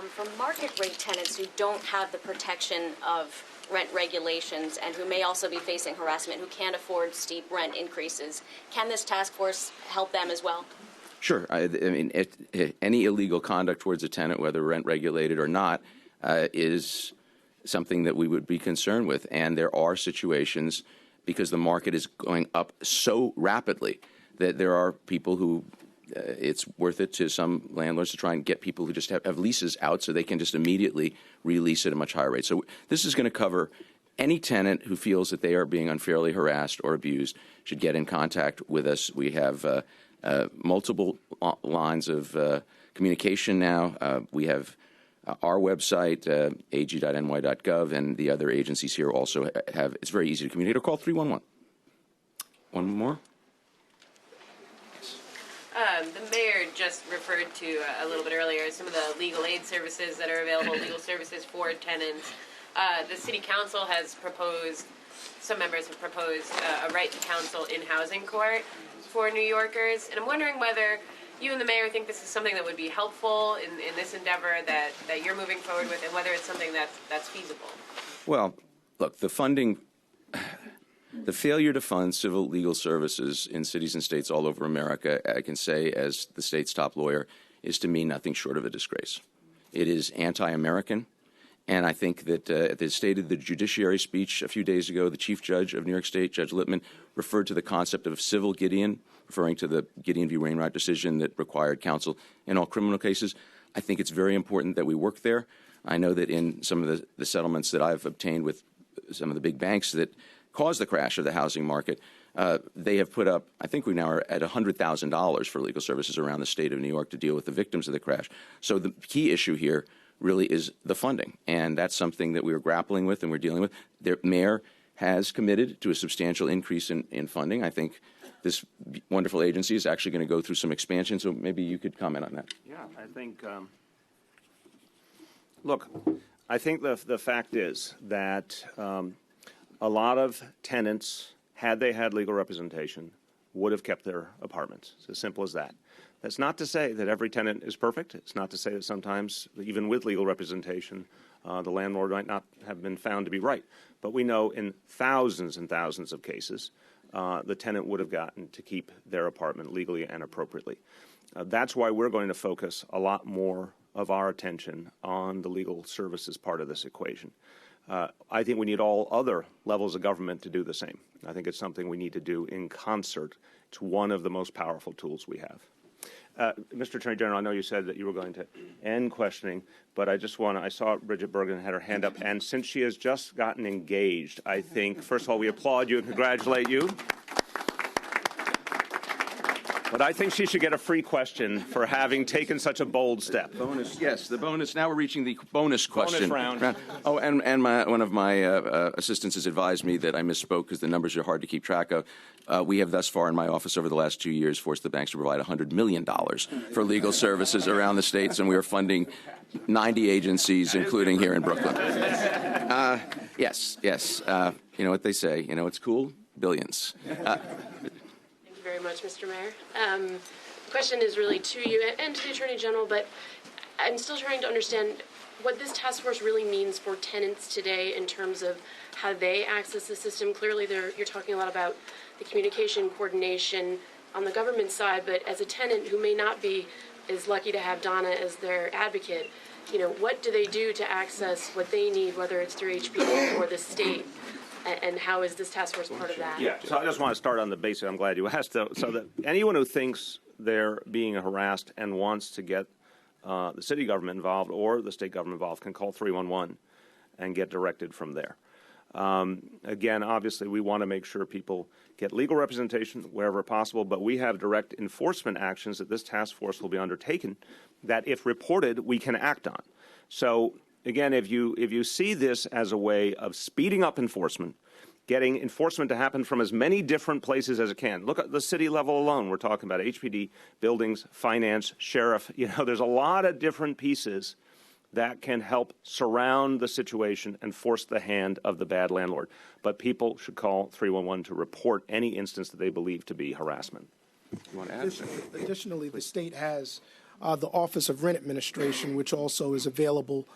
For market rate tenants who don't have the protection of rent regulations and who may also be facing harassment, who can't afford steep rent increases, can this task force help them as well? Sure. I mean, any illegal conduct towards a tenant, whether rent regulated or not, is something that we would be concerned with. And there are situations, because the market is going up so rapidly, that there are people who it's worth it to some landlords to try and get people who just have leases out so they can just immediately release at a much higher rate. So this is going to cover any tenant who feels that they are being unfairly harassed or abused should get in contact with us. We have multiple lines of communication now. We have our website, ag.ny.gov, and the other agencies here also have. It's very easy to communicate, or call 311. One more. The mayor just referred to a little bit earlier some of the legal aid services that are available, legal services for tenants. The city council has proposed, some members have proposed a right to counsel in housing court for New Yorkers. And I'm wondering whether you and the mayor think this is something that would be helpful in this endeavor that you're moving forward with, and whether it's something that's feasible. Well, look, the funding, the failure to fund civil legal services in cities and states all over America, I can say as the state's top lawyer, is to me nothing short of a disgrace. It is anti-American. And I think that at the State of the Judiciary speech a few days ago, the Chief Judge of New York State, Judge Lippman, referred to the concept of civil Gideon, referring to the Gideon v. Wainwright decision that required counsel in all criminal cases. I think it's very important that we work there. I know that in some of the settlements that I've obtained with some of the big banks that caused the crash of the housing market, they have put up, I think we now are at $100,000 for legal services around the state of New York to deal with the victims of the crash. So the key issue here really is the funding, and that's something that we are grappling with and we're dealing with. The mayor has committed to a substantial increase in funding. I think this wonderful agency is actually going to go through some expansion, so maybe you could comment on that. Yeah, I think, look, I think the fact is that a lot of tenants, had they had legal representation, would have kept their apartments. It's as simple as that. That's not to say that every tenant is perfect. It's not to say that sometimes, even with legal representation, the landlord might not have been found to be right. But we know in thousands and thousands of cases, the tenant would have gotten to keep their apartment legally and appropriately. That's why we're going to focus a lot more of our attention on the legal services part of this equation. I think we need all other levels of government to do the same. I think it's something we need to do in concert. It's one of the most powerful tools we have. Mr. Attorney General, I know you said that you were going to end questioning, but I saw Bridget Bergen had her hand up, and since she has just gotten engaged, I think, first of all, we applaud you and congratulate you. But I think she should get a free question for having taken such a bold step. Bonus, yes, the bonus. Now we're reaching the bonus question. Bonus round. Oh, and one of my assistants has advised me that I misspoke because the numbers are hard to keep track of. We have thus far in my office over the last 2 years forced the banks to provide $100 million for legal services around the states, and we are funding 90 agencies, including here in Brooklyn. Yes. You know what they say. You know it's cool? Billions. Very much, Mr. Mayor. The question is really to you and to the Attorney General, but I'm still trying to understand what this task force really means for tenants today in terms of how they access the system. Clearly, you're talking a lot about the communication, coordination on the government side, but as a tenant who may not be as lucky to have Donna as their advocate, what do they do to access what they need, whether it's through HPD or the state? and how is this task force part of that? Yeah, so I just want to start on the basic. I'm glad you asked. So that anyone who thinks they're being harassed and wants to get the city government involved or the state government involved can call 311 and get directed from there. Again, obviously, we want to make sure people get legal representation wherever possible, but we have direct enforcement actions that this task force will be undertaken that, if reported, we can act on. So, again, if you see this as a way of speeding up enforcement, getting enforcement to happen from as many different places as it can. Look at the city level alone. We're talking about HPD, buildings, finance, sheriff. There's a lot of different pieces that can help surround the situation and force the hand of the bad landlord. But people should call 311 to report any instance that they believe to be harassment. You want to add? Additionally, the state has the Office of Rent Administration, which also is available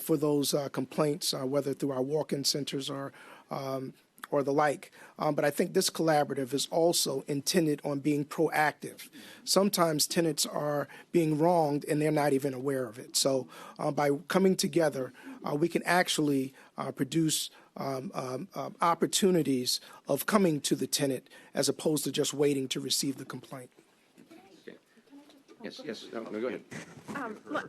for those complaints, whether through our walk-in centers or the like. But I think this collaborative is also intended on being proactive. Sometimes tenants are being wronged and they're not even aware of it. So by coming together, we can actually produce opportunities of coming to the tenant as opposed to just waiting to receive the complaint. Yes. No, go ahead.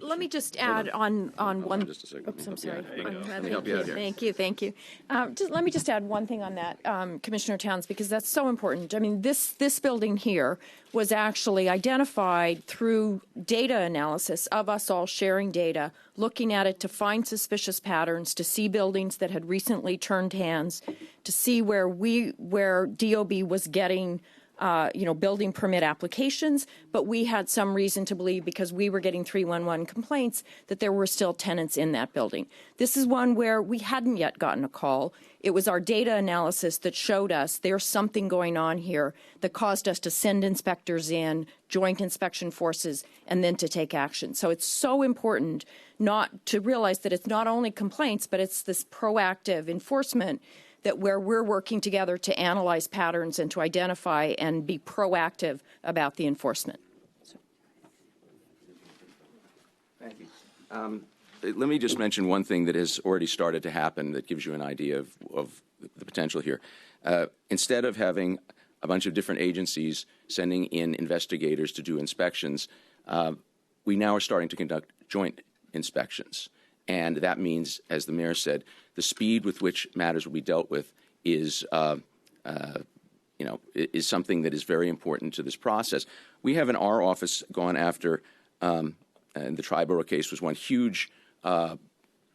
Let me just add on one. Just a second. Oops, I'm sorry. Let me help you out here. Thank you. Let me just add one thing on that, Commissioner Towns, because that's so important. I mean, this building here was actually identified through data analysis of us all sharing data, looking at it to find suspicious patterns, to see buildings that had recently turned hands, to see where DOB was getting building permit applications, but we had some reason to believe, because we were getting 311 complaints, that there were still tenants in that building. This is one where we hadn't yet gotten a call. It was our data analysis that showed us there's something going on here that caused us to send inspectors in, joint inspection forces, and then to take action. So it's so important not to realize that it's not only complaints, but it's this proactive enforcement that where we're working together to analyze patterns and to identify and be proactive about the enforcement. Thank you. Let me just mention one thing that has already started to happen that gives you an idea of the potential here. Instead of having a bunch of different agencies sending in investigators to do inspections, we now are starting to conduct joint inspections. And that means, as the mayor said, the speed with which matters will be dealt with is something that is very important to this process. We have in our office gone after, and the Triborough case was one, huge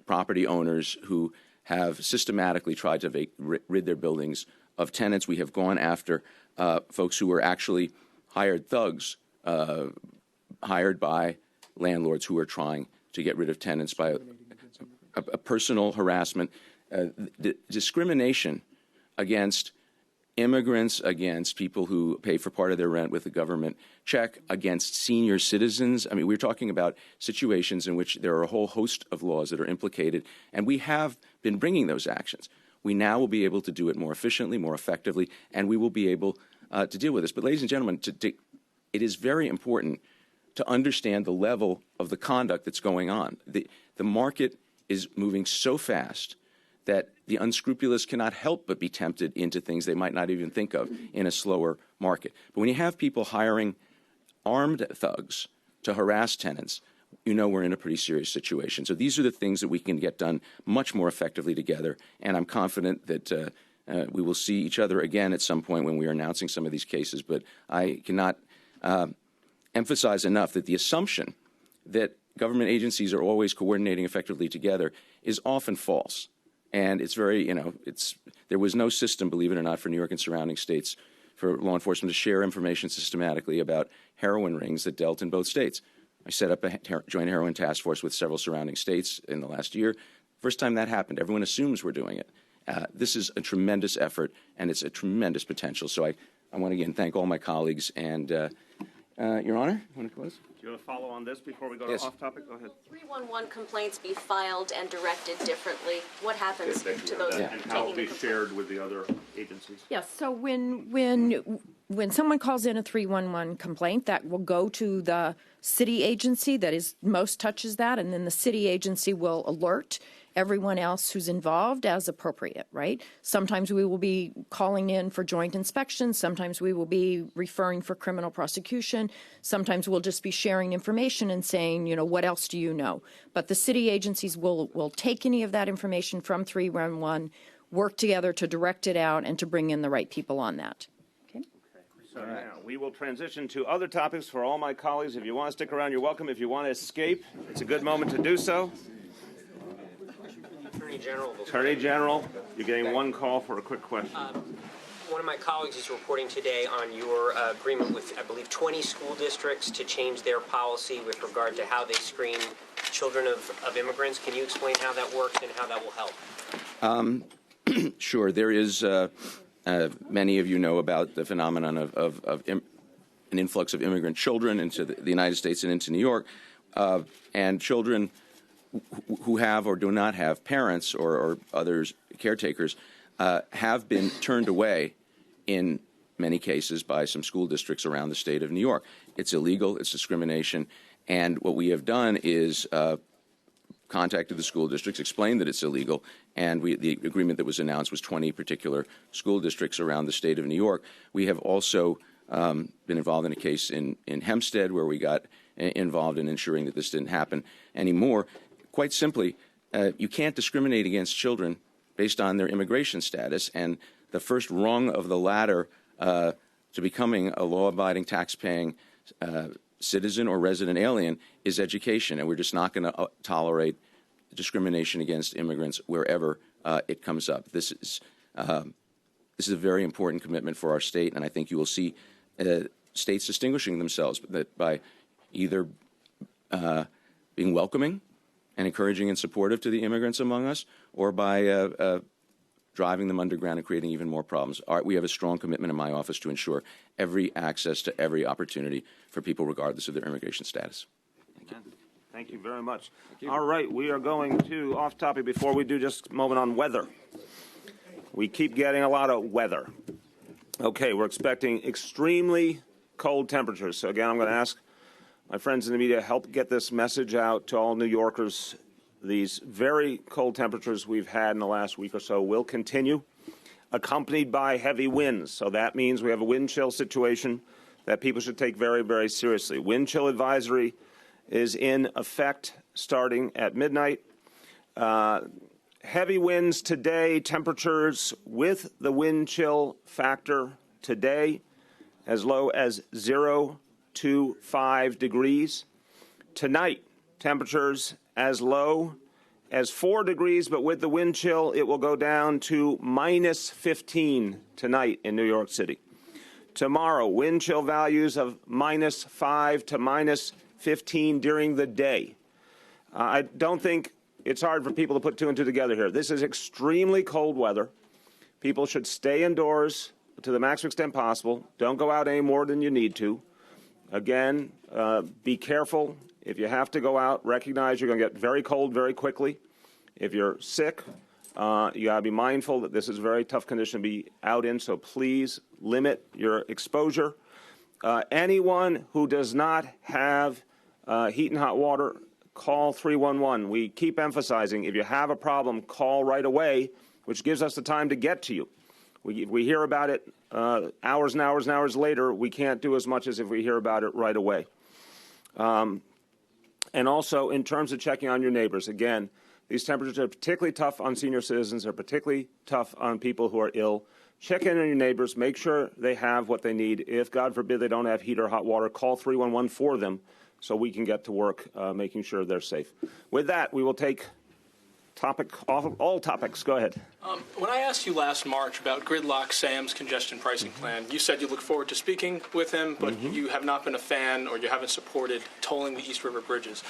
property owners who have systematically tried to rid their buildings of tenants. We have gone after folks who were actually hired thugs, hired by landlords who are trying to get rid of tenants by a personal harassment, discrimination against immigrants, against people who pay for part of their rent with a government check, against senior citizens. I mean, we're talking about situations in which there are a whole host of laws that are implicated, and we have been bringing those actions. We now will be able to do it more efficiently, more effectively, and we will be able to deal with this. But, ladies and gentlemen, it is very important to understand the level of the conduct that's going on. The market is moving so fast that the unscrupulous cannot help but be tempted into things they might not even think of in a slower market. But when you have people hiring armed thugs to harass tenants, we're in a pretty serious situation. So these are the things that we can get done much more effectively together, and I'm confident that we will see each other again at some point when we are announcing some of these cases. But I cannot emphasize enough that the assumption that government agencies are always coordinating effectively together is often false. And it's very, there was no system, believe it or not, for New York and surrounding states for law enforcement to share information systematically about heroin rings that dealt in both states. I set up a joint heroin task force with several surrounding states in the last year. First time that happened, everyone assumes we're doing it. This is a tremendous effort, and it's a tremendous potential. So I want to again thank all my colleagues. And, Your Honor, you want to close? Do you want to follow on this before we go Yes. to off topic? Go ahead. 311 complaints be filed and directed differently. What happens to those And how will taking the be complaint? shared with the other agencies? Yes. So when someone calls in a 311 complaint, that will go to the city agency that is most touches that, and then the city agency will alert everyone else who's involved as appropriate, right? Sometimes we will be calling in for joint inspections. Sometimes we will be referring for criminal prosecution. Sometimes we'll just be sharing information and saying, you know, what else do you know? But the city agencies will take any of that information from 311, work together to direct it out and to bring in the right people on that. So now we will transition to other topics for all my colleagues. If you want to stick around, you're welcome. If you want to escape, it's a good moment to do so. Attorney General. Attorney General, you're getting one call for a quick question. One of my colleagues is reporting today on your agreement with, I believe, 20 school districts to change their policy with regard to how they screen children of immigrants. Can you explain how that works and how that will help? Sure. There is, many of you know about the phenomenon of an influx of immigrant children into the United States and into New York, and children who have or do not have parents or others, caretakers, have been turned away in many cases by some school districts around the state of New York. It's illegal. It's discrimination. And what we have done is contacted the school districts, explained that it's illegal, and the agreement that was announced was 20 particular school districts around the state of New York. We have also been involved in a case in Hempstead where we got involved in ensuring that this didn't happen anymore. Quite simply, you can't discriminate against children based on their immigration status, and the first rung of the ladder to becoming a law-abiding, tax-paying citizen or resident alien is education, and we're just not going to tolerate discrimination against immigrants wherever it comes up. This is a very important commitment for our state, and I think you will see states distinguishing themselves by either being welcoming and encouraging and supportive to the immigrants among us, or by driving them underground and creating even more problems. We have a strong commitment in my office to ensure every access to every opportunity for people regardless of their immigration status. Thank you. Thank you very much. All right, we are going to off topic. Before we do, just a moment on weather. We keep getting a lot of weather. Okay, we're expecting extremely cold temperatures. So again, I'm going to ask my friends in the media to help get this message out to all New Yorkers. These very cold temperatures we've had in the last week or so will continue, accompanied by heavy winds. So that means we have a wind chill situation that people should take very, very seriously. Windchill Advisory is in effect starting at midnight. Heavy winds today, temperatures with the wind chill factor today as low as 0 to 5 degrees. Tonight, temperatures as low as 4 degrees, but with the wind chill, it will go down to minus 15 tonight in New York City. Tomorrow, wind chill values of minus 5 to minus 15 during the day. I don't think it's hard for people to put two and two together here. This is extremely cold weather. People should stay indoors to the maximum extent possible. Don't go out any more than you need to. Again, be careful. If you have to go out, recognize you're going to get very cold very quickly. If you're sick, you got to be mindful that this is a very tough condition to be out in, so please limit your exposure. Anyone who does not have heat and hot water, call 311. We keep emphasizing if you have a problem, call right away, which gives us the time to get to you. We hear about it hours and hours and hours later. We can't do as much as if we hear about it right away. And also, in terms of checking on your neighbors, again, these temperatures are particularly tough on senior citizens. They're particularly tough on people who are ill. Check in on your neighbors. Make sure they have what they need. If, God forbid, they don't have heat or hot water, call 311 for them so we can get to work making sure they're safe. With that, we will take all topics. Go ahead. When I asked you last March about Gridlock Sam's congestion pricing plan, you said you look forward to speaking with him, but you have not been a fan or you haven't supported tolling the East River bridges.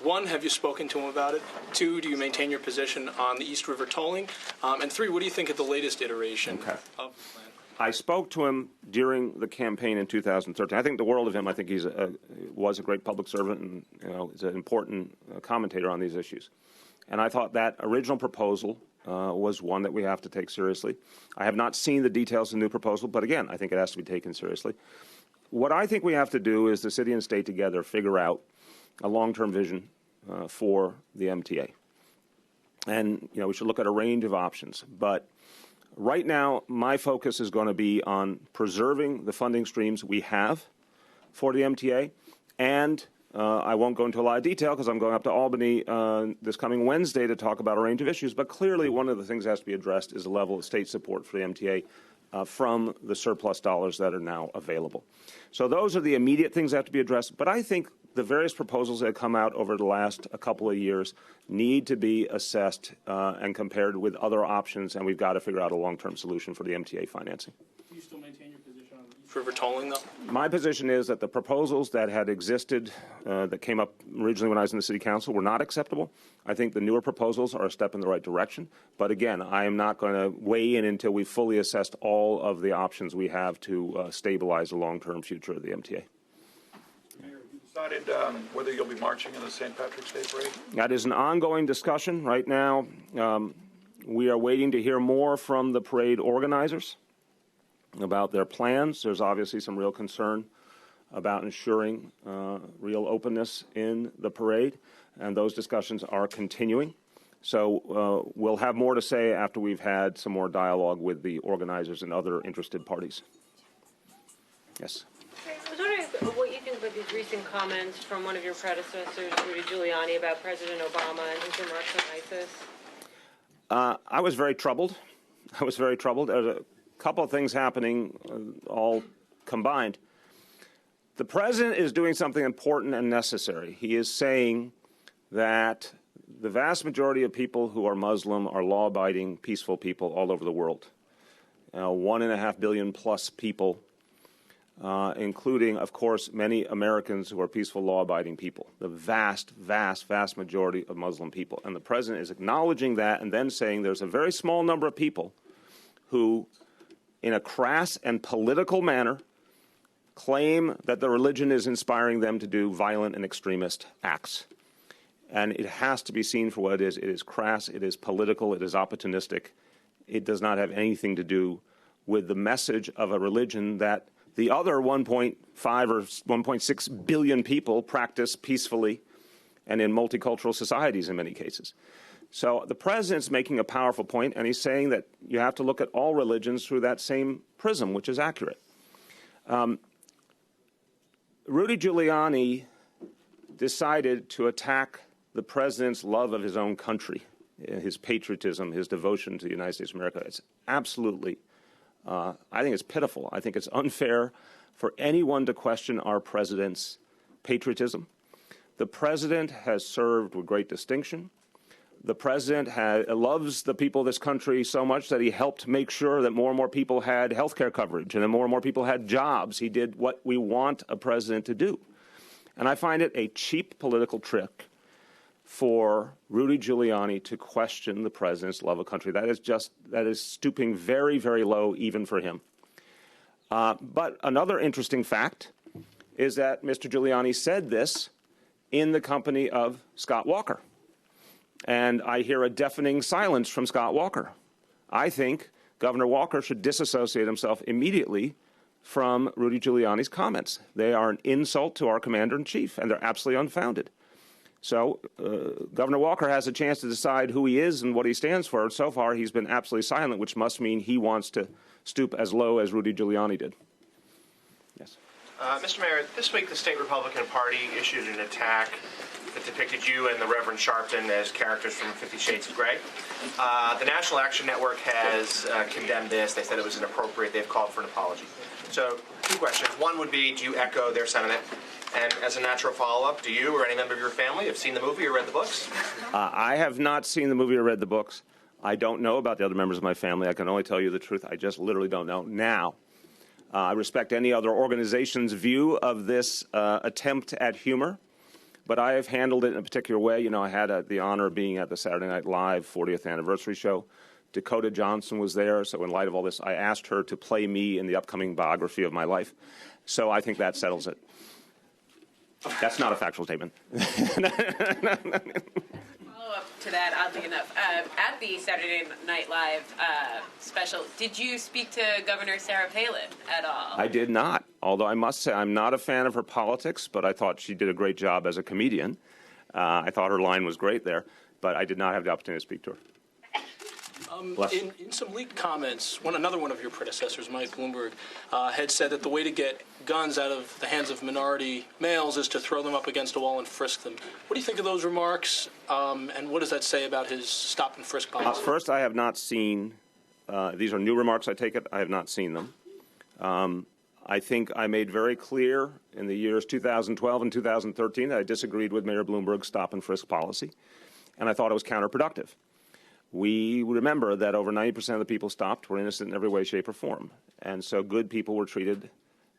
One, have you spoken to him about it? Two, do you maintain your position on the East River tolling? And three, what do you think of the latest iteration of the plan? I spoke to him during the campaign in 2013. I think the world of him. I think he was a great public servant and is an important commentator on these issues. And I thought that original proposal was one that we have to take seriously. I have not seen the details of the new proposal, but again, I think it has to be taken seriously. What I think we have to do is the city and state together figure out a long-term vision for the MTA. And, we should look at a range of options. But right now, my focus is going to be on preserving the funding streams we have for the MTA. And I won't go into a lot of detail because I'm going up to Albany this coming Wednesday to talk about a range of issues. But clearly, one of the things that has to be addressed is the level of state support for the MTA from the surplus dollars that are now available. So those are the immediate things that have to be addressed. But I think the various proposals that have come out over the last couple of years need to be assessed and compared with other options, and we've got to figure out a long-term solution for the MTA financing. Do you still maintain your position on East River tolling, though? My position is that the proposals that had existed, that came up originally when I was in the City Council, were not acceptable. I think the newer proposals are a step in the right direction. But again, I am not going to weigh in until we've fully assessed all of the options we have to stabilize the long-term future of the MTA. Decided whether you'll be marching in the St. Patrick's Day parade? That is an ongoing discussion right now. We are waiting to hear more from the parade organizers about their plans. There's obviously some real concern about ensuring real openness in the parade, and those discussions are continuing. So we'll have more to say after we've had some more dialogue with the organizers and other interested parties. Yes. I was wondering what you think about these recent comments from one of your predecessors, Rudy Giuliani, about President Obama and his remarks on ISIS. I was very troubled. There's a couple of things happening all combined. The president is doing something important and necessary. He is saying that the vast majority of people who are Muslim are law-abiding, peaceful people all over the world. 1.5 billion plus people, including, of course, many Americans who are peaceful, law-abiding people, the vast, vast, vast majority of Muslim people. And the president is acknowledging that and then saying there's a very small number of people who, in a crass and political manner, claim that the religion is inspiring them to do violent and extremist acts. And it has to be seen for what it is. It is crass, it is political, it is opportunistic. It does not have anything to do with the message of a religion that the other 1.5 or 1.6 billion people practice peacefully and in multicultural societies in many cases. So the president's making a powerful point, and he's saying that you have to look at all religions through that same prism, which is accurate. Rudy Giuliani decided to attack the president's love of his own country, his patriotism, his devotion to the United States of America. It's absolutely I think it's pitiful. I think it's unfair for anyone to question our president's patriotism. The president has served with great distinction. The president loves the people of this country so much that he helped make sure that more and more people had health care coverage and that more and more people had jobs. He did what we want a president to do. And I find it a cheap political trick for Rudy Giuliani to question the president's love of country. That is stooping very, very low even for him. But another interesting fact is that Mr. Giuliani said this in the company of Scott Walker. And I hear a deafening silence from Scott Walker. I think Governor Walker should disassociate himself immediately from Rudy Giuliani's comments. They are an insult to our commander-in-chief, and they're absolutely unfounded. So Governor Walker has a chance to decide who he is and what he stands for. So far, he's been absolutely silent, which must mean he wants to stoop as low as Rudy Giuliani did. Yes. Mr. Mayor, this week the state Republican Party issued an attack that depicted you and the Reverend Sharpton as characters from 50 Shades of Grey. The National Action Network has condemned this. They said it was inappropriate. They've called for an apology. So, two questions. One would be, do you echo their sentiment? And as a natural follow-up, do you or any member of your family have seen the movie or read the books? I have not seen the movie or read the books. I don't know about the other members of my family. I can only tell you the truth. I just literally don't know. Now, I respect any other organization's view of this attempt at humor, but I have handled it in a particular way. You know, I had the honor of being at the Saturday Night Live 40th anniversary show. Dakota Johnson was there, so in light of all this, I asked her to play me in the upcoming biography of my life. So I think that settles it. That's not a factual statement. Follow up to that, oddly enough, at the Saturday Night Live special, did you speak to Governor Sarah Palin at all? I did not, although I must say I'm not a fan of her politics, but I thought she did a great job as a comedian. I thought her line was great there. but I did not have the opportunity to speak to her. In some leaked comments, another one of your predecessors, Mike Bloomberg, had said that the way to get guns out of the hands of minority males is to throw them up against a wall and frisk them. What do you think of those remarks, and what does that say about his stop and frisk policy? First, I have not seen, these are new remarks, I take it. I have not seen them. I think I made very clear in the years 2012 and 2013 that I disagreed with Mayor Bloomberg's stop and frisk policy, and I thought it was counterproductive. We remember that over 90% of the people stopped were innocent in every way, shape, or form. And so good people were treated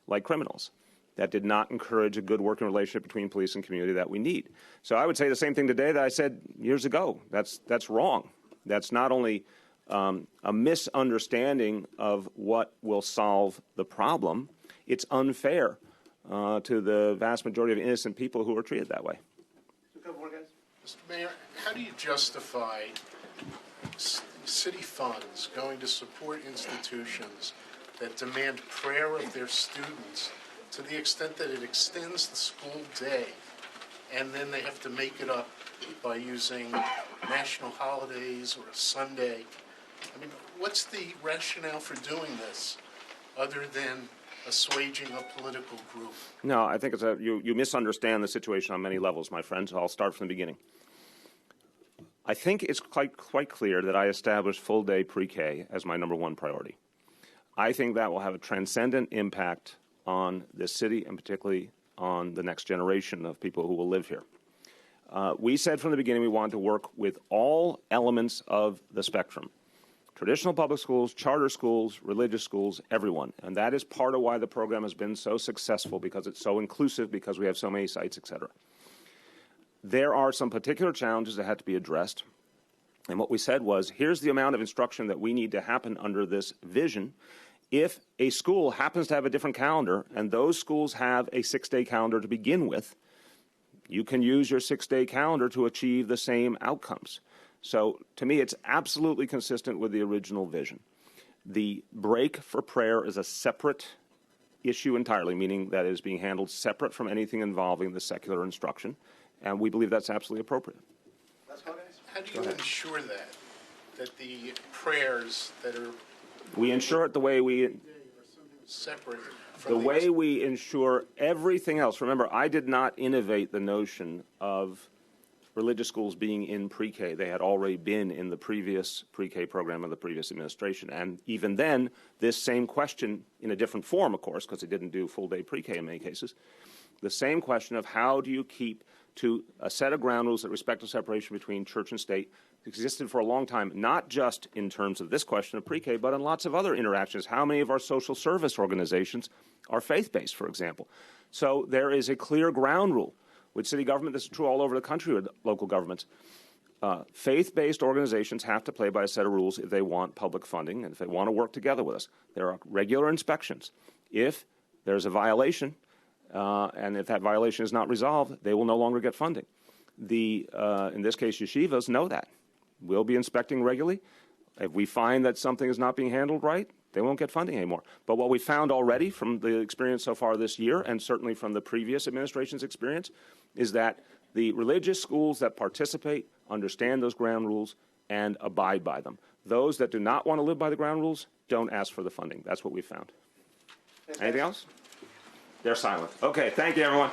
like criminals. That did not encourage a good working relationship between police and community that we need. So I would say the same thing today that I said years ago. That's wrong. That's not only a misunderstanding of what will solve the problem, it's unfair to the vast majority of innocent people who are treated that way. Mr. Mayor, how do you justify city funds going to support institutions that demand prayer of their students to the extent that it extends the school day, and then they have to make it up by using national holidays or a Sunday? I mean, what's the rationale for doing this other than assuaging a political group? No, I think you misunderstand the situation on many levels, my friend, so I'll start from the beginning. I think it's quite clear that I established full-day pre-K as my number one priority. I think that will have a transcendent impact on this city and particularly on the next generation of people who will live here. We said from the beginning we wanted to work with all elements of the spectrum. Traditional public schools, charter schools, religious schools, everyone. And that is part of why the program has been so successful, because it's so inclusive, because we have so many sites, et cetera. There are some particular challenges that had to be addressed. And what we said was, here's the amount of instruction that we need to happen under this vision. If a school happens to have a different calendar, and those schools have a 6-day calendar to begin with, you can use your 6-day calendar to achieve the same outcomes. So to me, it's absolutely consistent with the original vision. The break for prayer is a separate issue entirely, meaning that it is being handled separate from anything involving the secular instruction, and we believe that's absolutely appropriate. How do you ensure that the prayers that are... We ensure it the way we... separate from the way we ensure everything else. Remember, I did not innovate the notion of religious schools being in pre-K. They had already been in the previous pre-K program of the previous administration. And even then, this same question, in a different form, of course, because they didn't do full-day pre-K in many cases, the same question of how do you keep to a set of ground rules that respect the separation between church and state existed for a long time, not just in terms of this question of pre-K, but in lots of other interactions. How many of our social service organizations are faith-based, for example? So there is a clear ground rule. With city government, this is true all over the country with local governments. Faith-based organizations have to play by a set of rules if they want public funding and if they want to work together with us. There are regular inspections. If there's a violation, and if that violation is not resolved, they will no longer get funding. In this case, yeshivas know that. We'll be inspecting regularly. If we find that something is not being handled right, they won't get funding anymore. But what we found already from the experience so far this year, and certainly from the previous administration's experience, is that the religious schools that participate understand those ground rules and abide by them. Those that do not want to live by the ground rules don't ask for the funding. That's what we found. Anything else? They're silent. Okay, thank you, everyone.